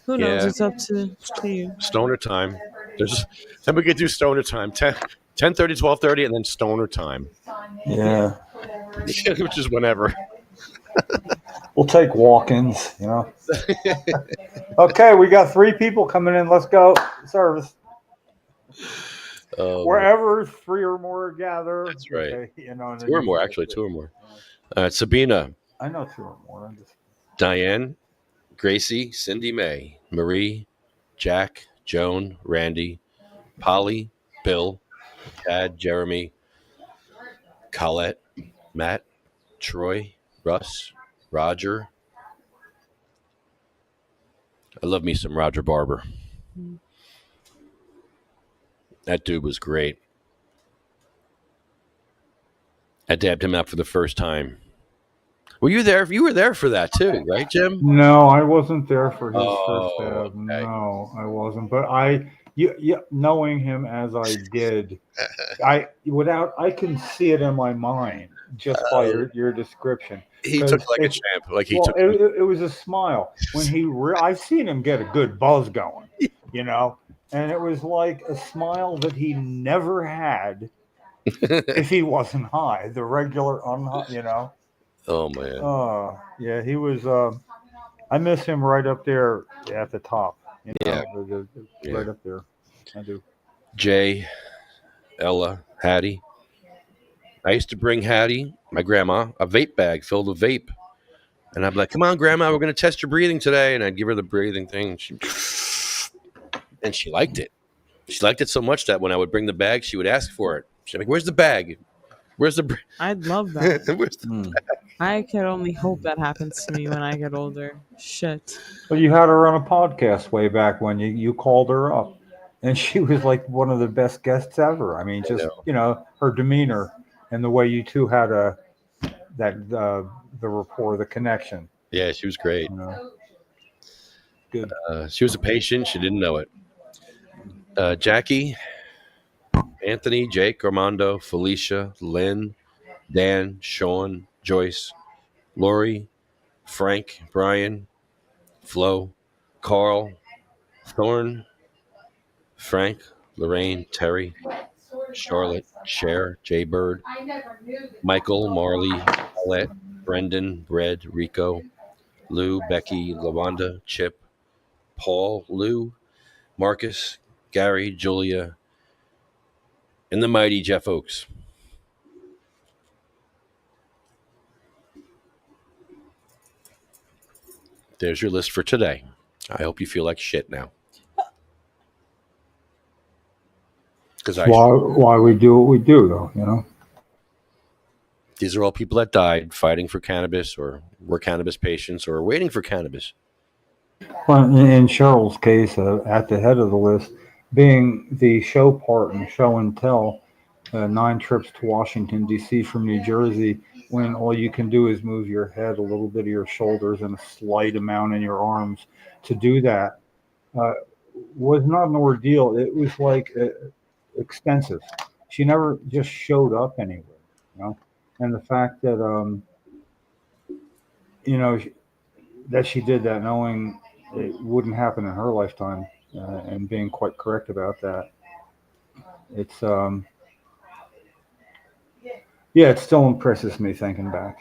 Who knows? Yeah. It's up to you. Stoner time. Then we could do stoner time. 10:30, 12:30, and then stoner time, Yeah. which is whenever. We'll take walk-ins. Okay, we got 3 people coming in. Let's go. Service. Wherever 3 or more gather. That's right. Okay, 2 or more, actually. 2 or more. Sabina, I know 2 or more. I'm just... Diane, Gracie, Cindy Mae, Marie, Jack, Joan, Randy, Polly, Bill, Chad, Jeremy, Colette, Matt, Troy, Russ, Roger. I love me some Roger Barber. That dude was great. I dabbed him out for the first time. Were you there? You were there for that too, right, Jim? No, I wasn't there for his Oh, first dab. okay. No, I wasn't. But knowing him as I did, I can see it in my mind just by your description. He took like a champ. Like he took. It was a smile when I've seen him get a good buzz going, and it was like a smile that he never had if he wasn't high. The regular unhigh, Oh man. Oh, yeah, he was. I miss him right up there at the top. Yeah. Right up there. I do. Jay, Ella, Hattie. I used to bring Hattie, my grandma, a vape bag filled with vape. And I'd be like, come on, Grandma, we're going to test your breathing today. And I'd give her the breathing thing. And she liked it. She liked it so much that when I would bring the bag, she would ask for it. She'd be like, where's the bag? Where's the I'd love that. Where's the I could only hope that happens to me when I get older. Shit. Well, you had her on a podcast way back when you called her up, and she was like one of the best guests ever. I mean, just her demeanor and the way you two had the rapport, the connection. Yeah, she was great. Good. She was a patient. She didn't know it. Jackie, Anthony, Jake, Armando, Felicia, Lynn, Dan, Sean, Joyce, Lori, Frank, Brian, Flo, Carl, Thorne, Frank, Lorraine, Terry, Charlotte, Cher, Jay Bird, Michael, Marley, Paulette, Brendan, Brad, Rico, Lou, Becky, Lawanda, Chip, Paul, Lou, Marcus, Gary, Julia, and the mighty Jeff Oakes. There's your list for today. I hope you feel like shit now. Because why we do what we do, though, These are all people that died fighting for cannabis, or were cannabis patients, or waiting for cannabis. Well, in Cheryl's case, at the head of the list, being the show part and show and tell, 9 trips to Washington, D.C. from New Jersey, when all you can do is move your head, a little bit of your shoulders, and a slight amount in your arms. To do that was not an ordeal. It was like expensive. She never just showed up anywhere, And the fact that, that she did that knowing it wouldn't happen in her lifetime, and being quite correct about that. it's yeah, it still impresses me thinking back.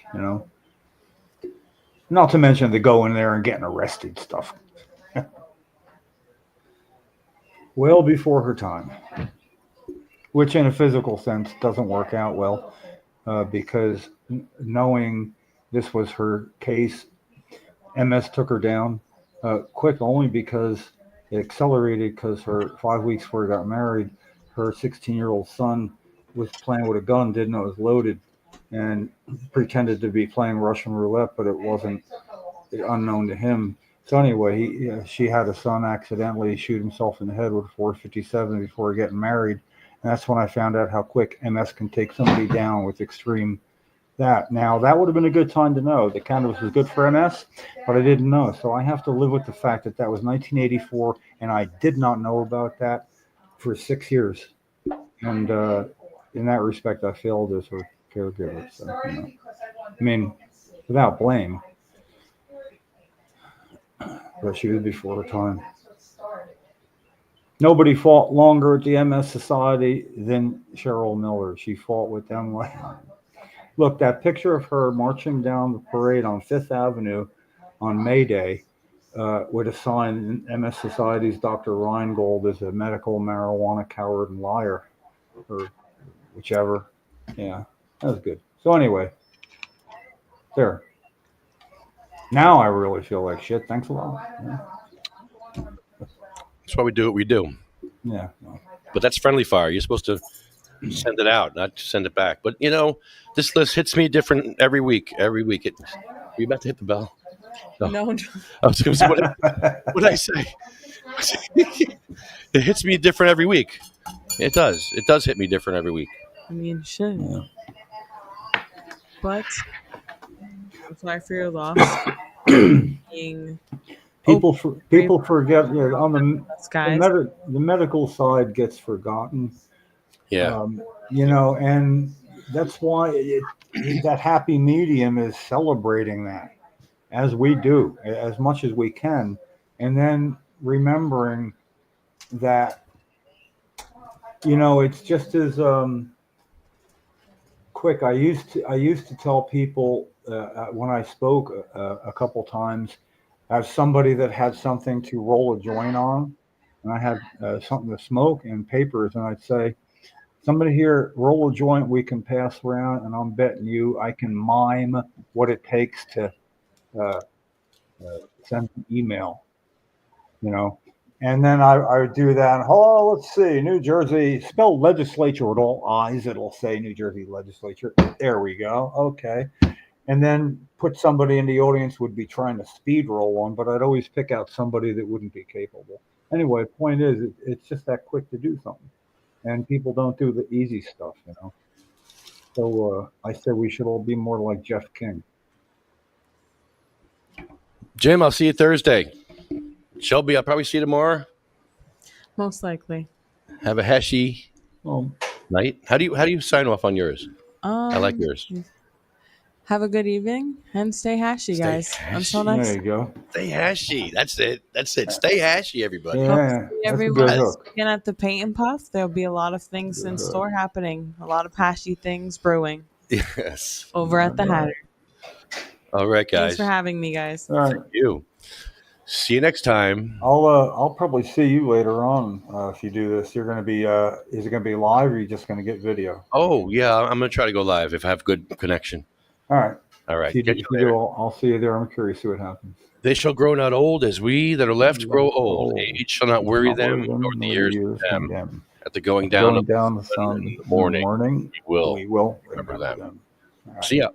Not to mention the going there and getting arrested stuff. Well before her time, which in a physical sense doesn't work out well, because knowing this was her case, MS took her down quick only because it accelerated because her 5 weeks before he got married, her 16-year-old son was playing with a gun, didn't know it was loaded, and pretended to be playing Russian roulette, but it wasn't, unknown to him. So anyway, she had a son accidentally shoot himself in the head with a 457 before getting married. And that's when I found out how quick MS can take somebody down with extreme that. Now, that would have been a good time to know that cannabis was good for MS, but I didn't know. So I have to live with the fact that that was 1984, and I did not know about that for 6 years. And in that respect, I failed as her caregiver. So, I mean, without blame, but she was before her time. Nobody fought longer at the MS Society than Cheryl Miller. She fought with them. Look, that picture of her marching down the parade on Fifth Avenue on May Day with a sign, MS Society's Dr. Reingold is a medical marijuana coward and liar, or whichever. Yeah, that was good. So anyway, there. Now I really feel like shit. Thanks a lot. Yeah. That's why we do what we do. Yeah. But that's friendly fire. You're supposed to send it out, not send it back. But this list hits me different every week. Every week. Are you about to hit the bell? No. I was going to say, what did I say? It hits me different every week. It does. It does hit me different every week. I mean, shit. Yeah. But I'm sorry for your loss. Being People forget on guys. the medical side gets forgotten. Yeah. And that's why that happy medium is celebrating that, as we do, as much as we can, and then remembering that it's just as quick. I used to tell people when I spoke a couple times, as somebody that had something to roll a joint on, and I had something to smoke and papers, and I'd say, somebody here, roll a joint we can pass around, and I'm betting you I can mime what it takes to send an email, And then I would do that. Oh, let's see, New Jersey, spell legislature with all I's. It'll say New Jersey legislature. There we go. Okay. And then put somebody in the audience would be trying to speed roll one, but I'd always pick out somebody that wouldn't be capable. Anyway, point is, it's just that quick to do something. And people don't do the easy stuff, So I said we should all be more like Jeff King. Jim, I'll see you Thursday. Shelby, I'll probably see you tomorrow. Most likely. Have a hashy night. How do you sign off on yours? I like yours. Have a good evening and stay hashy, guys. Until next There you go. Stay hashy. That's it. Stay hashy, everybody. Yeah, everyone that's a good hook. looking at the Paint and Puff. There'll be a lot of things in store happening. A lot of hashy things brewing Yes. over at the Hatter. All right, guys. Thanks for having me, guys. All right. Thank you. See you next time. I'll probably see you later on if you do this. You're going to be is it going to be live or are you just going to get video? Oh, yeah. I'm going to try to go live if I have good connection. All right. All right. If you do, I'll see you there. I'm curious to see what happens. They shall grow not old as we that are left grow old. Age shall not weary them, nor the years them. At the going down of the sun in the morning, we will remember remember them. All right. See ya.